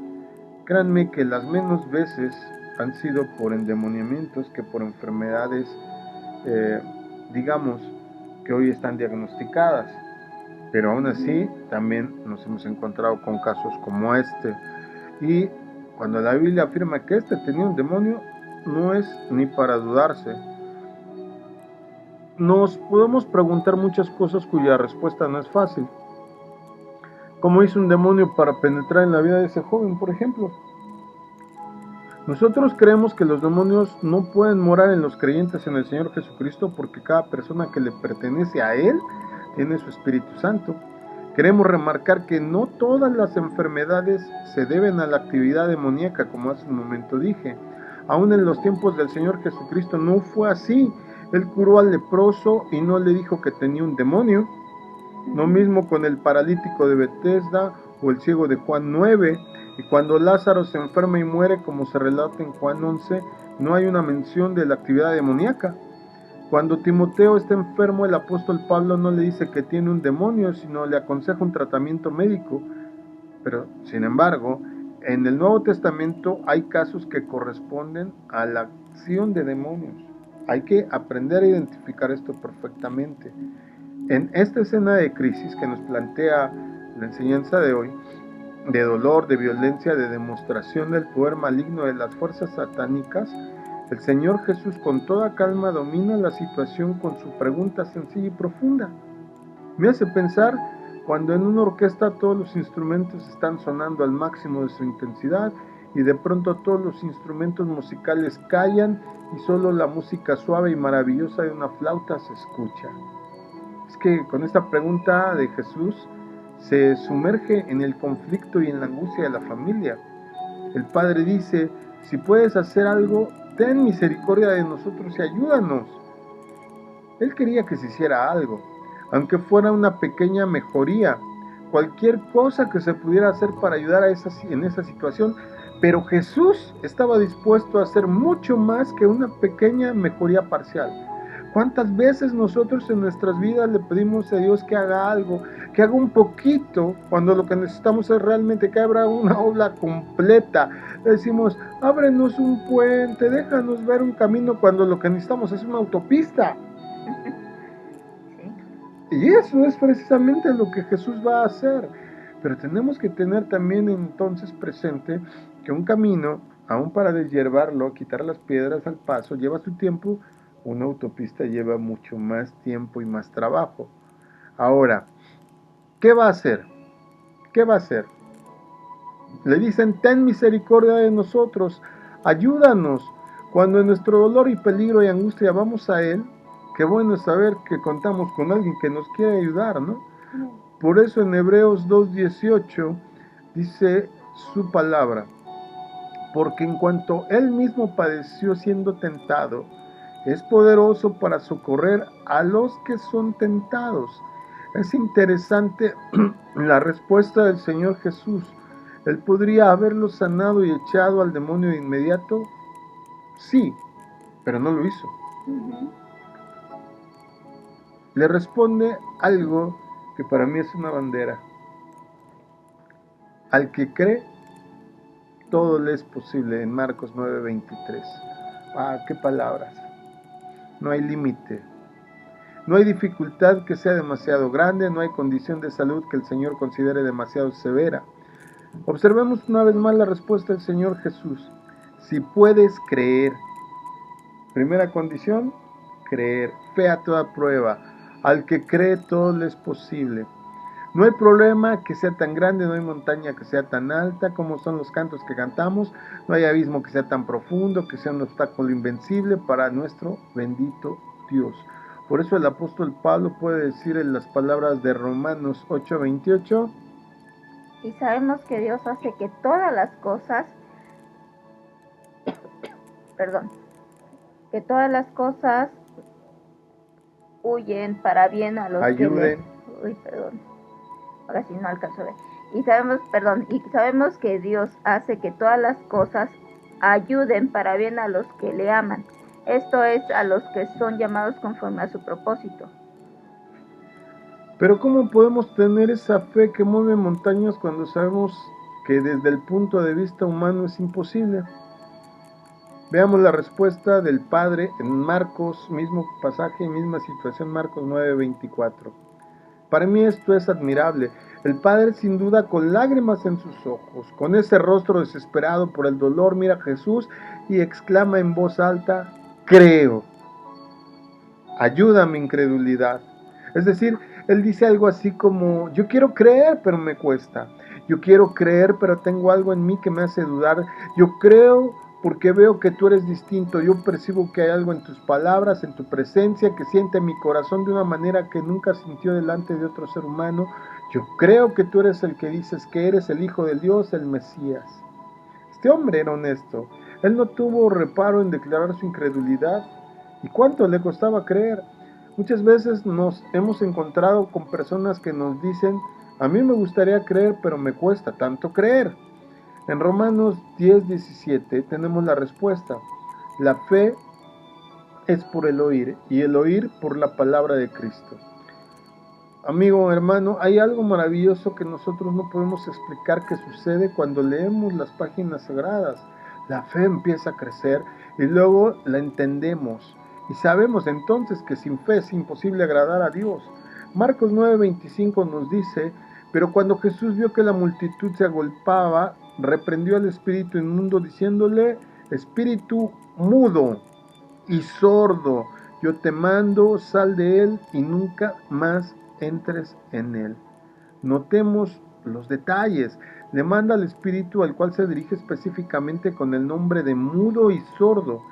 Créanme que las menos veces han sido por endemoniamientos que por enfermedades, digamos, que hoy están diagnosticadas. Pero aún así, también nos hemos encontrado con casos como este. Y cuando la Biblia afirma que este tenía un demonio, no es ni para dudarse. Nos podemos preguntar muchas cosas cuya respuesta no es fácil. ¿Cómo hizo un demonio para penetrar en la vida de ese joven, por ejemplo? Nosotros creemos que los demonios no pueden morar en los creyentes en el Señor Jesucristo porque cada persona que le pertenece a Él tiene su Espíritu Santo. Queremos remarcar que no todas las enfermedades se deben a la actividad demoníaca, como hace un momento dije. Aún en los tiempos del Señor Jesucristo no fue así. Él curó al leproso y no le dijo que tenía un demonio. Lo mismo con el paralítico de Betesda o el ciego de Juan 9. Y cuando Lázaro se enferma y muere, como se relata en Juan 11, no hay una mención de la actividad demoníaca. Cuando Timoteo está enfermo, el apóstol Pablo no le dice que tiene un demonio, sino le aconseja un tratamiento médico. Pero, sin embargo, en el Nuevo Testamento hay casos que corresponden a la acción de demonios. Hay que aprender a identificar esto perfectamente. En esta escena de crisis que nos plantea la enseñanza de hoy, de dolor, de violencia, de demostración del poder maligno de las fuerzas satánicas, el Señor Jesús con toda calma domina la situación con su pregunta sencilla y profunda. Me hace pensar cuando en una orquesta todos los instrumentos están sonando al máximo de su intensidad y de pronto todos los instrumentos musicales callan y solo la música suave y maravillosa de una flauta se escucha. Es que con esta pregunta de Jesús se sumerge en el conflicto y en la angustia de la familia. El padre dice, si puedes hacer algo, ten misericordia de nosotros y ayúdanos. Él quería que se hiciera algo, aunque fuera una pequeña mejoría, cualquier cosa que se pudiera hacer para ayudar en esa situación, pero Jesús estaba dispuesto a hacer mucho más que una pequeña mejoría parcial. ¿Cuántas veces nosotros en nuestras vidas le pedimos a Dios que haga algo, que haga un poquito, cuando lo que necesitamos es realmente que abra una obra completa? Le decimos, ábrenos un puente, déjanos ver un camino, cuando lo que necesitamos es una autopista. Y eso es precisamente lo que Jesús va a hacer. Pero tenemos que tener también entonces presente que un camino, aún para deshiervarlo, quitar las piedras al paso, lleva su tiempo. Una autopista lleva mucho más tiempo y más trabajo. Ahora, ¿qué va a hacer? ¿Qué va a hacer? Le dicen, ten misericordia de nosotros, ayúdanos. Cuando en nuestro dolor y peligro y angustia vamos a Él, qué bueno es saber que contamos con alguien que nos quiere ayudar, ¿no? Por eso en Hebreos 2:18 dice su palabra, porque en cuanto Él mismo padeció siendo tentado, es poderoso para socorrer a los que son tentados. Es interesante la respuesta del Señor Jesús. ¿Él podría haberlo sanado y echado al demonio de inmediato? Sí, pero no lo hizo. Le responde algo que para mí es una bandera. Al que cree, todo le es posible, en Marcos 9:23. Ah, qué palabras. No hay límite. No hay dificultad que sea demasiado grande, no hay condición de salud que el Señor considere demasiado severa. Observemos una vez más la respuesta del Señor Jesús. Si puedes creer. Primera condición, creer. Fe a toda prueba. Al que cree todo le es posible. No hay problema que sea tan grande, no hay montaña que sea tan alta como son los cantos que cantamos, no hay abismo que sea tan profundo, que sea un obstáculo invencible para nuestro bendito Dios. Por eso el apóstol Pablo puede decir en las palabras de Romanos 8:28, y sabemos que Dios hace que todas las cosas, que todas las cosas huyen para bien a los ayuden. Ahora sí no alcanzo a ver. Y sabemos que Dios hace que todas las cosas ayuden para bien a los que le aman. Esto es, a los que son llamados conforme a su propósito. Pero ¿cómo podemos tener esa fe que mueve montañas cuando sabemos que desde el punto de vista humano es imposible? Veamos la respuesta del Padre en Marcos, mismo pasaje, misma situación, Marcos 9:24. Para mí esto es admirable. El Padre, sin duda, con lágrimas en sus ojos, con ese rostro desesperado por el dolor, mira a Jesús y exclama en voz alta, creo. Ayuda a mi incredulidad. Es decir, Él dice algo así como, yo quiero creer, pero me cuesta. Yo quiero creer, pero tengo algo en mí que me hace dudar. Yo creo porque veo que tú eres distinto. Yo percibo que hay algo en tus palabras, en tu presencia, que siente mi corazón de una manera que nunca sintió delante de otro ser humano. Yo creo que tú eres el que dices que eres el Hijo del Dios, el Mesías. Este hombre era honesto. Él no tuvo reparo en declarar su incredulidad. ¿Y cuánto le costaba creer? Muchas veces nos hemos encontrado con personas que nos dicen, a mí me gustaría creer, pero me cuesta tanto creer. En Romanos 10:17 tenemos la respuesta. La fe es por el oír, y el oír por la palabra de Cristo. Amigo, hermano, hay algo maravilloso que nosotros no podemos explicar que sucede cuando leemos las páginas sagradas. La fe empieza a crecer y luego la entendemos. Y sabemos entonces que sin fe es imposible agradar a Dios. Marcos 9:25 nos dice, pero cuando Jesús vio que la multitud se agolpaba, reprendió al espíritu inmundo diciéndole, espíritu mudo y sordo, yo te mando, sal de él y nunca más entres en él. Notemos los detalles. Le manda al espíritu al cual se dirige específicamente con el nombre de mudo y sordo.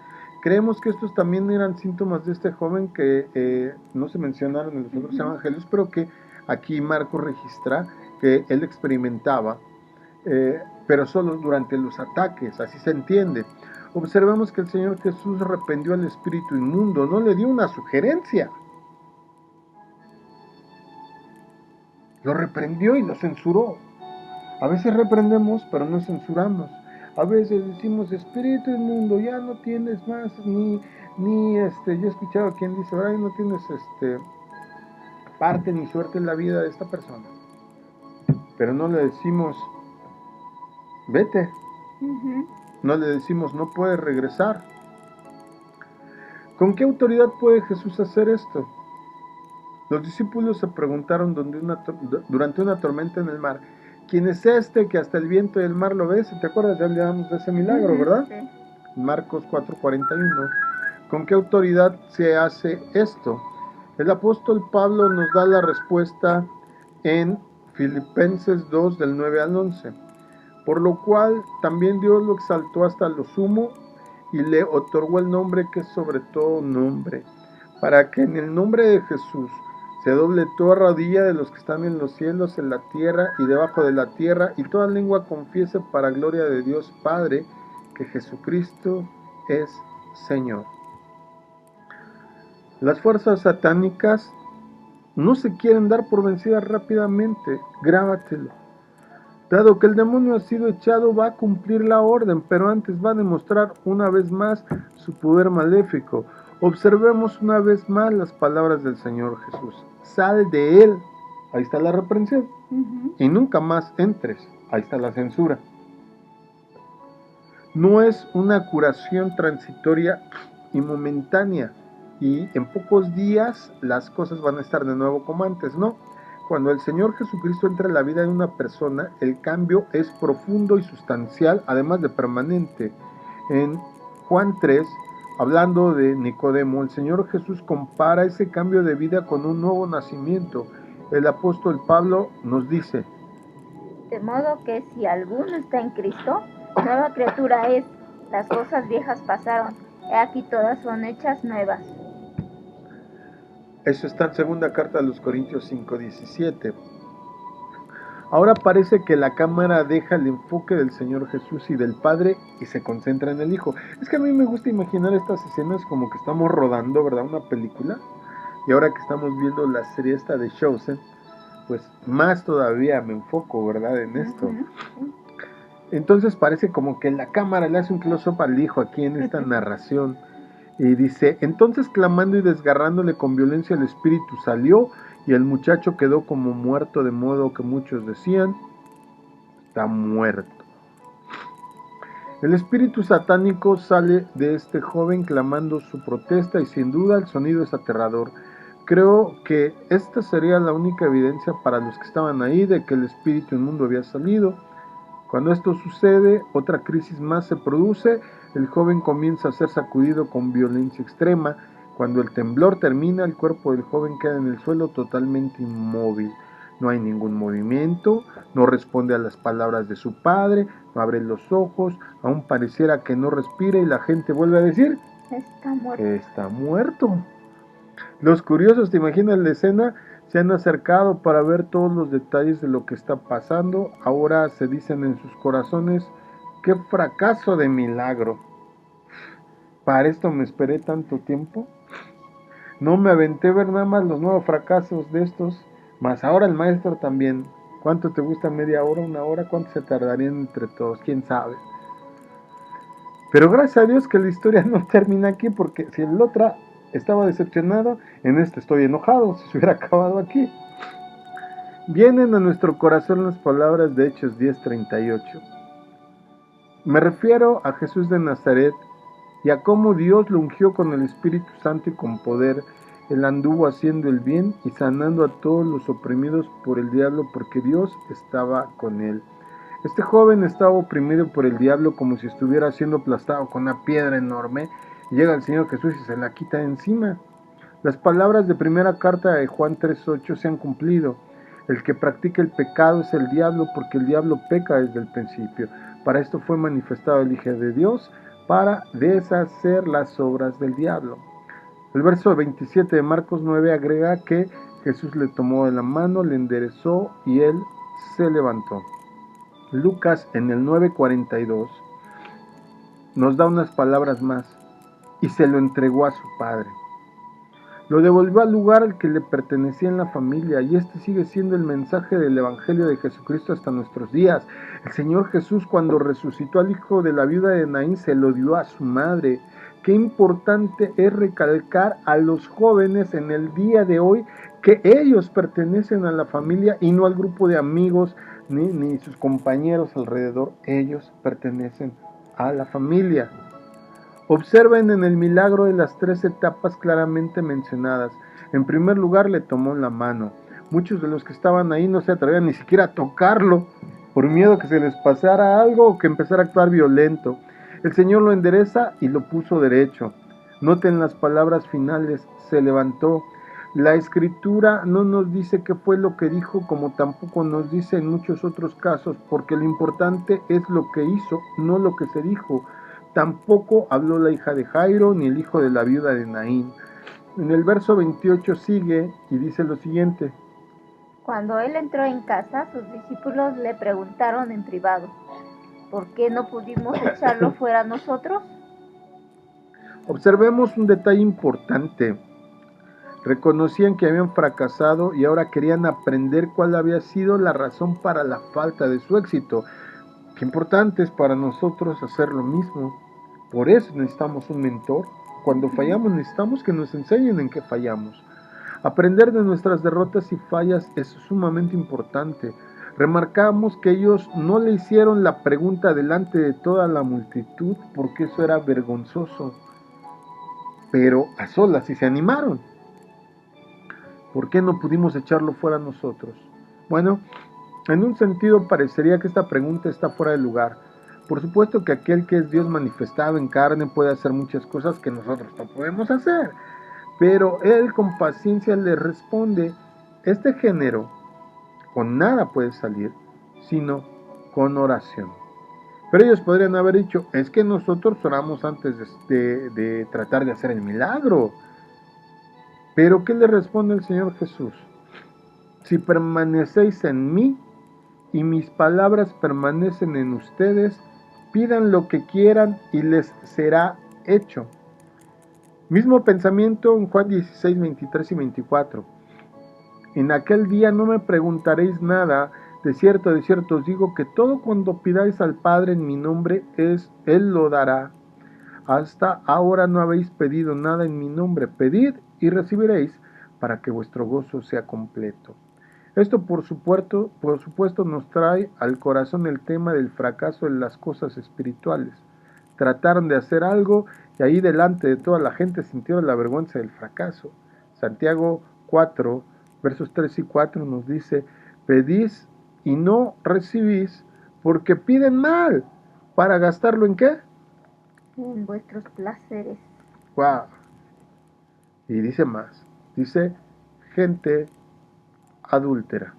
Creemos que estos también eran síntomas de este joven que no se mencionaron en los otros evangelios, pero que aquí Marcos registra que él experimentaba, pero solo durante los ataques, así se entiende. Observemos que el Señor Jesús reprendió al espíritu inmundo, no le dio una sugerencia. Lo reprendió y lo censuró. A veces reprendemos, pero no censuramos. A veces decimos, espíritu inmundo, ya no tienes más, yo he escuchado a quien dice, ahora no tienes parte ni suerte en la vida de esta persona. Pero no le decimos, vete. No le decimos, no puedes regresar. ¿Con qué autoridad puede Jesús hacer esto? Los discípulos se preguntaron durante una tormenta en el mar, ¿quién es este que hasta el viento y el mar lo ves? ¿Te acuerdas? Ya hablamos de ese milagro, ¿verdad? Sí. Marcos 4:41. ¿Con qué autoridad se hace esto? El apóstol Pablo nos da la respuesta en Filipenses 2, del 9 al 11. Por lo cual también Dios lo exaltó hasta lo sumo y le otorgó el nombre que es sobre todo nombre, para que en el nombre de Jesús se doble toda rodilla de los que están en los cielos, en la tierra y debajo de la tierra, y toda lengua confiese para gloria de Dios Padre, que Jesucristo es Señor. Las fuerzas satánicas no se quieren dar por vencidas rápidamente, grábatelo. Dado que el demonio ha sido echado, va a cumplir la orden, pero antes va a demostrar una vez más su poder maléfico. Observemos una vez más las palabras del Señor Jesús. Sal de él. Ahí está la reprensión. Y nunca más entres. Ahí está la censura. No es una curación transitoria y momentánea. Y en pocos días las cosas van a estar de nuevo como antes, ¿no? Cuando el Señor Jesucristo entra en la vida de una persona, el cambio es profundo y sustancial, además de permanente. En Juan 3, hablando de Nicodemo, el Señor Jesús compara ese cambio de vida con un nuevo nacimiento. El apóstol Pablo nos dice, de modo que si alguno está en Cristo, nueva criatura es, las cosas viejas pasaron, he aquí todas son hechas nuevas. Eso está en segunda carta a los Corintios 5:17. Ahora parece que la cámara deja el enfoque del Señor Jesús y del Padre y se concentra en el Hijo. Es que a mí me gusta imaginar estas escenas como que estamos rodando, ¿verdad? Una película. Y ahora que estamos viendo la serie esta de Chosen, pues más todavía me enfoco, ¿verdad? En esto. Entonces parece como que la cámara le hace un close-up al Hijo aquí en esta narración. Y dice, entonces clamando y desgarrándole con violencia el espíritu salió, y el muchacho quedó como muerto, de modo que muchos decían, está muerto. El espíritu satánico sale de este joven clamando su protesta, y sin duda el sonido es aterrador. Creo que esta sería la única evidencia para los que estaban ahí de que el espíritu inmundo había salido. Cuando esto sucede, otra crisis más se produce. El joven comienza a ser sacudido con violencia extrema. Cuando el temblor termina, el cuerpo del joven queda en el suelo totalmente inmóvil. No hay ningún movimiento, no responde a las palabras de su padre, no abre los ojos, aún pareciera que no respira y la gente vuelve a decir, está muerto. Que está muerto. Los curiosos, ¿te imaginas la escena? Se han acercado para ver todos los detalles de lo que está pasando. Ahora se dicen en sus corazones, ¡qué fracaso de milagro! ¿Para esto me esperé tanto tiempo? No me aventé ver nada más los nuevos fracasos de estos, más ahora el maestro también. ¿Cuánto te gusta? ¿Media hora? ¿Una hora? ¿Cuánto se tardarían entre todos? ¿Quién sabe? Pero gracias a Dios que la historia no termina aquí, porque si el otro estaba decepcionado, en este estoy enojado, si se hubiera acabado aquí. Vienen a nuestro corazón las palabras de Hechos 10:38. Me refiero a Jesús de Nazaret y a cómo Dios lo ungió con el Espíritu Santo y con poder. Él anduvo haciendo el bien y sanando a todos los oprimidos por el diablo, porque Dios estaba con él. Este joven estaba oprimido por el diablo como si estuviera siendo aplastado con una piedra enorme. Llega el Señor Jesús y se la quita de encima. Las palabras de primera carta de Juan 3:8 se han cumplido. El que practica el pecado es el diablo, porque el diablo peca desde el principio. Para esto fue manifestado el Hijo de Dios, para deshacer las obras del diablo. El verso 27 de Marcos 9 agrega que Jesús le tomó de la mano, le enderezó y él se levantó. Lucas en el 9:42 nos da unas palabras más: y se lo entregó a su padre. Lo devolvió al lugar al que le pertenecía en la familia, y este sigue siendo el mensaje del Evangelio de Jesucristo hasta nuestros días. El Señor Jesús, cuando resucitó al hijo de la viuda de Naín, se lo dio a su madre. Qué importante es recalcar a los jóvenes en el día de hoy que ellos pertenecen a la familia y no al grupo de amigos ni sus compañeros alrededor. Ellos pertenecen a la familia. Observen en el milagro de las 3 etapas claramente mencionadas. En primer lugar, le tomó la mano. Muchos de los que estaban ahí no se atrevían ni siquiera a tocarlo, por miedo que se les pasara algo o que empezara a actuar violento. El Señor lo endereza y lo puso derecho. Noten las palabras finales: se levantó. La Escritura no nos dice qué fue lo que dijo, como tampoco nos dice en muchos otros casos, porque lo importante es lo que hizo, no lo que se dijo. Tampoco habló la hija de Jairo ni el hijo de la viuda de Naín. En el verso 28 sigue y dice lo siguiente: Cuando él entró en casa, sus discípulos le preguntaron en privado: ¿por qué no pudimos echarlo fuera nosotros? Observemos un detalle importante. Reconocían que habían fracasado y ahora querían aprender cuál había sido la razón para la falta de su éxito. Qué importante es para nosotros hacer lo mismo. Por eso necesitamos un mentor. Cuando fallamos necesitamos que nos enseñen en qué fallamos. Aprender de nuestras derrotas y fallas es sumamente importante. Remarcamos que ellos no le hicieron la pregunta delante de toda la multitud porque eso era vergonzoso. Pero a solas sí se animaron. ¿Por qué no pudimos echarlo fuera nosotros? Bueno, en un sentido parecería que esta pregunta está fuera de lugar. Por supuesto que aquel que es Dios manifestado en carne puede hacer muchas cosas que nosotros no podemos hacer. Pero Él con paciencia le responde: este género con nada puede salir, sino con oración. Pero ellos podrían haber dicho: es que nosotros oramos antes de tratar de hacer el milagro. Pero ¿qué le responde el Señor Jesús? Si permanecéis en mí y mis palabras permanecen en ustedes, pidan lo que quieran y les será hecho. Mismo pensamiento en Juan 16, 23 y 24. En aquel día no me preguntaréis nada. De cierto os digo que todo cuando pidáis al Padre en mi nombre, Él lo dará. Hasta ahora no habéis pedido nada en mi nombre. Pedid y recibiréis, para que vuestro gozo sea completo. Esto por supuesto nos trae al corazón el tema del fracaso en las cosas espirituales. Trataron de hacer algo y ahí delante de toda la gente sintieron la vergüenza del fracaso. Santiago 4, versos 3 y 4 nos dice: pedís y no recibís porque piden mal. ¿Para gastarlo en qué? En vuestros placeres. Wow. Y dice más, dice gente adúltera.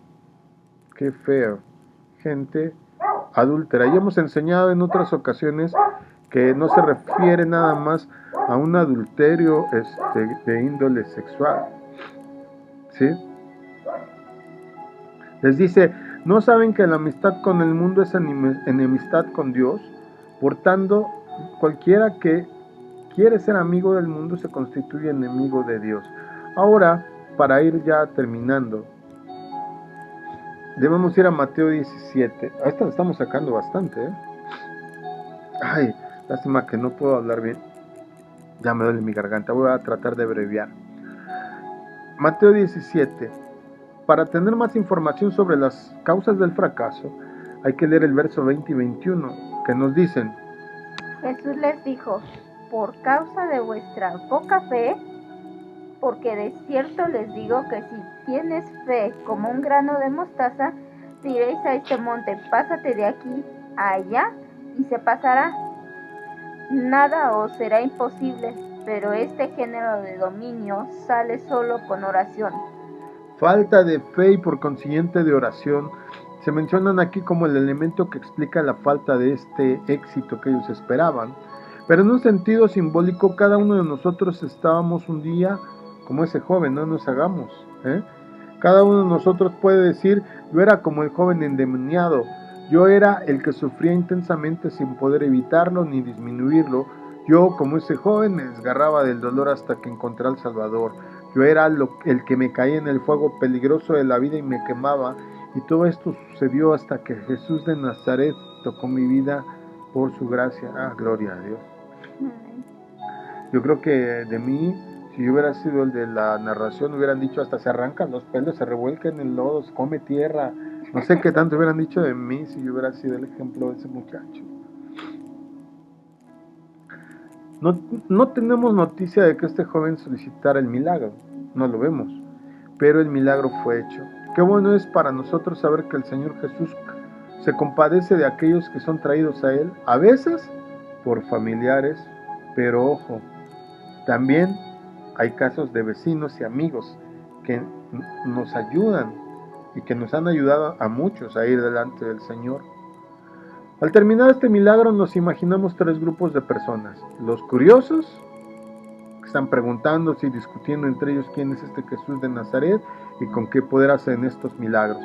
Qué feo. Gente adúltera. Y hemos enseñado en otras ocasiones que no se refiere nada más a un adulterio de índole sexual. ¿Sí? Les dice: ¿no saben que la amistad con el mundo es enemistad con Dios? Por tanto, cualquiera que quiere ser amigo del mundo se constituye enemigo de Dios. Ahora, para ir ya terminando, debemos ir a Mateo 17. A esta la estamos sacando bastante, ¿eh? Ay, lástima que no puedo hablar bien. Ya me duele mi garganta. Voy a tratar de abreviar. Mateo 17. Para tener más información sobre las causas del fracaso, hay que leer el verso 20 y 21, que nos dicen: Jesús les dijo: por causa de vuestra poca fe, porque de cierto les digo que si tienes fe como un grano de mostaza, diréis a este monte: pásate de aquí a allá, y se pasará. Nada os será imposible, pero este género de dominio sale solo con oración. Falta de fe y por consiguiente de oración se mencionan aquí como el elemento que explica la falta de este éxito que ellos esperaban. Pero en un sentido simbólico, cada uno de nosotros estábamos un día como ese joven, no nos hagamos. Cada uno de nosotros puede decir, yo era como el joven endemoniado, yo era el que sufría intensamente sin poder evitarlo ni disminuirlo. Yo, como ese joven, me desgarraba del dolor hasta que encontré al Salvador. Yo era el que me caía en el fuego peligroso de la vida y me quemaba. Y todo esto sucedió hasta que Jesús de Nazaret tocó mi vida por su gracia. Gloria a Dios. Yo creo que de mí, si yo hubiera sido el de la narración, hubieran dicho hasta se arrancan los pelos, se revuelca en el lodo, se come tierra. No sé qué tanto hubieran dicho de mí si yo hubiera sido el ejemplo de ese muchacho. No tenemos noticia de que este joven solicitara el milagro, no lo vemos, pero el milagro fue hecho. Qué bueno es para nosotros saber que el Señor Jesús se compadece de aquellos que son traídos a Él, a veces por familiares, pero ojo, también hay casos de vecinos y amigos que nos ayudan y que nos han ayudado a muchos a ir delante del Señor. Al terminar este milagro nos imaginamos 3 grupos de personas. Los curiosos, que están preguntándose y discutiendo entre ellos quién es este Jesús de Nazaret y con qué poder hacen estos milagros.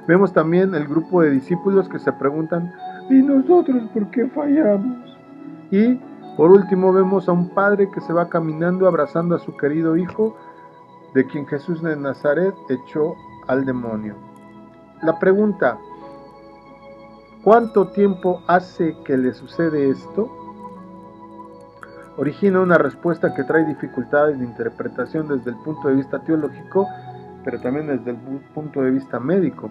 Vemos también el grupo de discípulos que se preguntan, ¿y nosotros por qué fallamos? Y por último vemos a un padre que se va caminando abrazando a su querido hijo, de quien Jesús de Nazaret echó al demonio. La pregunta, ¿cuánto tiempo hace que le sucede esto? Origina una respuesta que trae dificultades de interpretación desde el punto de vista teológico, pero también desde el punto de vista médico.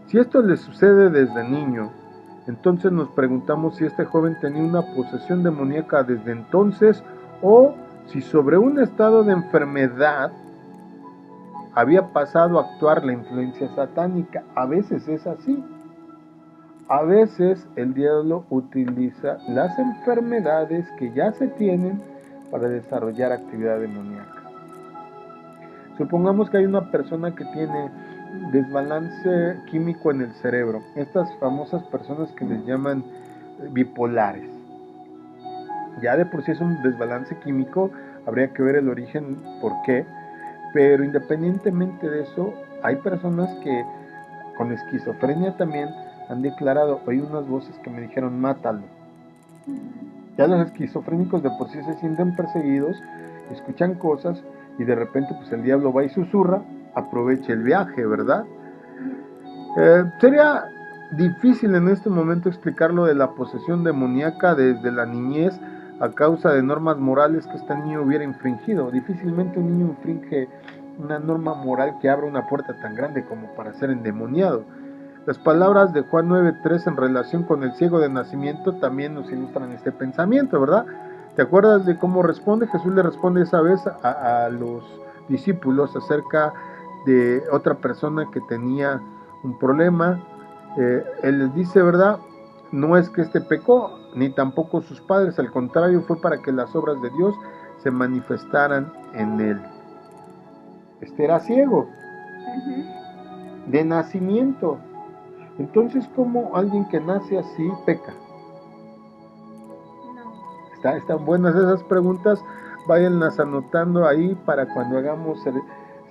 Si esto le sucede desde niño, entonces nos preguntamos si este joven tenía una posesión demoníaca desde entonces o si sobre un estado de enfermedad había pasado a actuar la influencia satánica. A veces es así. A veces el diablo utiliza las enfermedades que ya se tienen para desarrollar actividad demoníaca. Supongamos que hay una persona que tiene desbalance químico en el cerebro. Estas famosas personas que les llaman bipolares. Ya de por sí es un desbalance químico, habría que ver el origen, por qué. Pero independientemente de eso, hay personas que con esquizofrenia también han declarado, oí unas voces que me dijeron, mátalo. Ya los esquizofrénicos de por sí se sienten perseguidos, escuchan cosas y de repente pues el diablo va y susurra, aprovecha el viaje, ¿verdad? Sería difícil en este momento explicar lo de la posesión demoníaca desde la niñez a causa de normas morales que este niño hubiera infringido. Difícilmente un niño infringe una norma moral que abra una puerta tan grande como para ser endemoniado. Las palabras de Juan 9:3 en relación con el ciego de nacimiento también nos ilustran este pensamiento, ¿verdad? ¿Te acuerdas de cómo responde? Jesús le responde esa vez a los discípulos acerca de otra persona que tenía un problema. Él les dice, ¿verdad? No es que este pecó, ni tampoco sus padres, al contrario, fue para que las obras de Dios se manifestaran en él. Este era ciego, de nacimiento. Entonces, ¿cómo alguien que nace así peca? No. Están buenas esas preguntas, váyanlas anotando ahí para cuando hagamos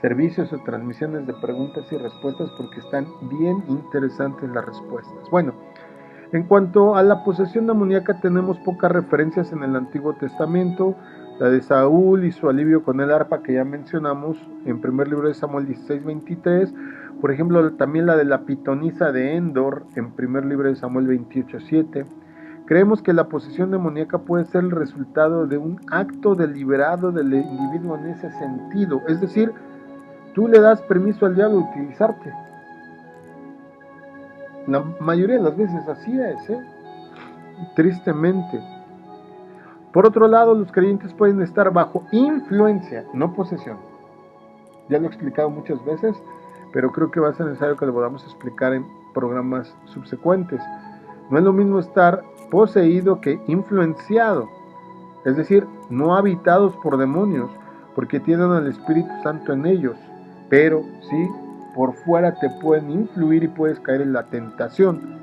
servicios o transmisiones de preguntas y respuestas, porque están bien interesantes las respuestas. Bueno, en cuanto a la posesión demoníaca, tenemos pocas referencias en el Antiguo Testamento. La de Saúl y su alivio con el arpa, que ya mencionamos en primer libro de Samuel 16:23. Por ejemplo, también la de la pitonisa de Endor en primer libro de Samuel 28:7. Creemos que la posesión demoníaca puede ser el resultado de un acto deliberado del individuo en ese sentido. Es decir, tú le das permiso al diablo de utilizarte. La mayoría de las veces así es, tristemente. Por otro lado, los creyentes pueden estar bajo influencia, no posesión. Ya lo he explicado muchas veces, pero creo que va a ser necesario que lo podamos explicar en programas subsecuentes. No es lo mismo estar poseído que influenciado, es decir, no habitados por demonios, porque tienen al Espíritu Santo en ellos, pero sí, por fuera te pueden influir y puedes caer en la tentación.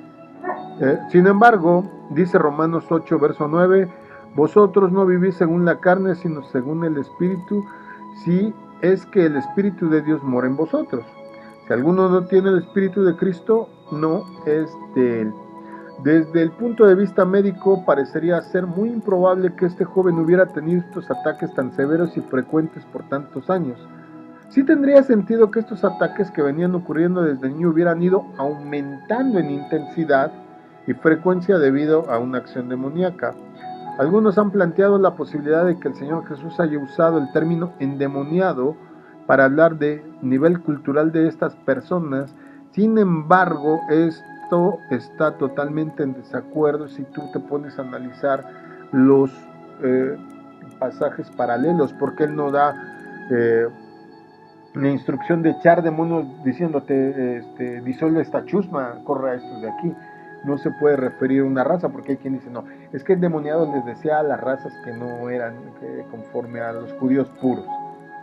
Sin embargo, dice Romanos 8, verso 9, Vosotros no vivís según la carne, sino según el Espíritu, si es que el Espíritu de Dios mora en vosotros. Si alguno no tiene el Espíritu de Cristo, no es de él. Desde el punto de vista médico, parecería ser muy improbable que este joven hubiera tenido estos ataques tan severos y frecuentes por tantos años. Sí tendría sentido que estos ataques que venían ocurriendo desde niño hubieran ido aumentando en intensidad y frecuencia debido a una acción demoníaca. Algunos han planteado la posibilidad de que el Señor Jesús haya usado el término endemoniado para hablar de nivel cultural de estas personas. Sin embargo, esto está totalmente en desacuerdo si tú te pones a analizar los pasajes paralelos, porque Él no da la instrucción de echar demonios diciéndote, disuelve esta chusma, corre a estos de aquí. No se puede referir a una raza, porque hay quien dice, no, es que el demoniado les decía a las razas que no eran conforme a los judíos puros.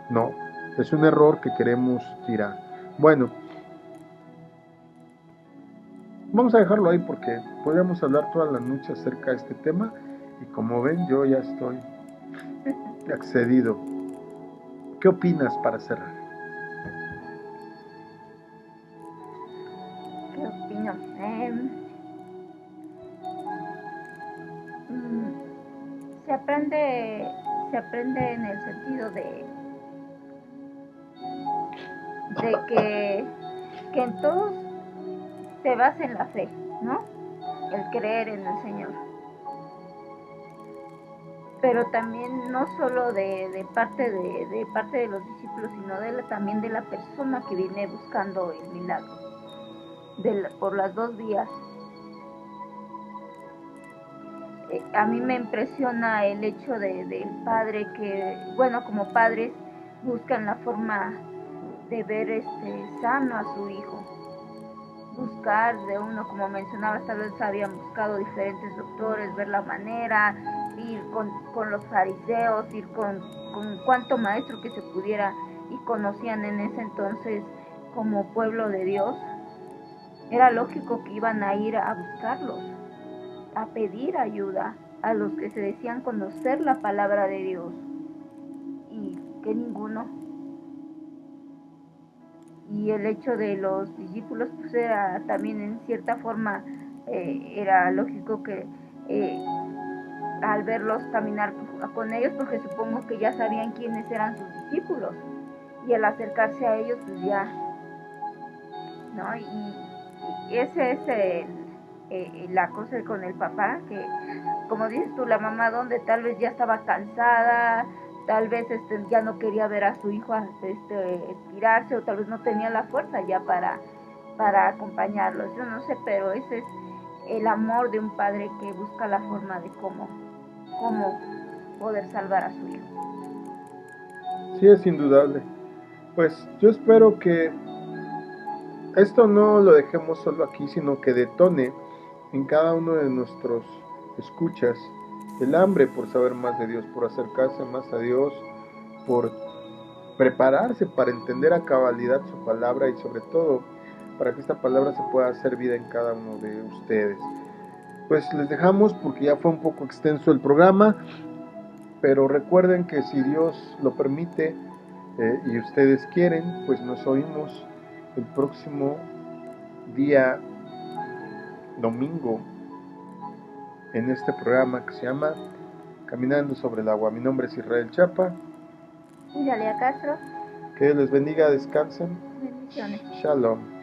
No, es un error que queremos tirar. Bueno, vamos a dejarlo ahí porque podríamos hablar toda la noche acerca de este tema y como ven yo ya estoy accedido. ¿Qué opinas para cerrar? ¿Qué opino? Se aprende en el sentido de que en todos se basa en la fe, ¿no? El creer en el Señor. Pero también no solo de parte de los discípulos, sino también de la persona que viene buscando el milagro, por las dos vías. A mí me impresiona el hecho del padre que, bueno, como padres buscan la forma de ver sano a su hijo, buscar de uno, como mencionabas, tal vez habían buscado diferentes doctores, ver la manera, ir con los fariseos, ir con cuanto maestro que se pudiera, y conocían en ese entonces como pueblo de Dios. Era lógico que iban a ir a buscarlos, a pedir ayuda a los que se decían conocer la palabra de Dios, y que ninguno. Y el hecho de los discípulos pues era también en cierta forma, era lógico que al verlos caminar con ellos, porque supongo que ya sabían quiénes eran sus discípulos, y al acercarse a ellos pues ya, ¿no? Y ese es la cosa con el papá, que como dices tú, la mamá donde tal vez ya estaba cansada, tal vez ya no quería ver a su hijo estirarse, o tal vez no tenía la fuerza ya para acompañarlos, yo no sé, pero ese es el amor de un padre que busca la forma de cómo poder salvar a su hijo. Sí, es indudable. Pues yo espero que esto no lo dejemos solo aquí, sino que detone en cada uno de nuestros escuchas el hambre por saber más de Dios, por acercarse más a Dios, por prepararse para entender a cabalidad su palabra y sobre todo para que esta palabra se pueda hacer vida en cada uno de ustedes. Pues les dejamos porque ya fue un poco extenso el programa, pero recuerden que si Dios lo permite y ustedes quieren, pues nos oímos el próximo día domingo en este programa que se llama Caminando sobre el Agua. Mi nombre es Israel Chapa. Y Dalia Castro. Que Dios les bendiga, descansen. Bendiciones. Shalom.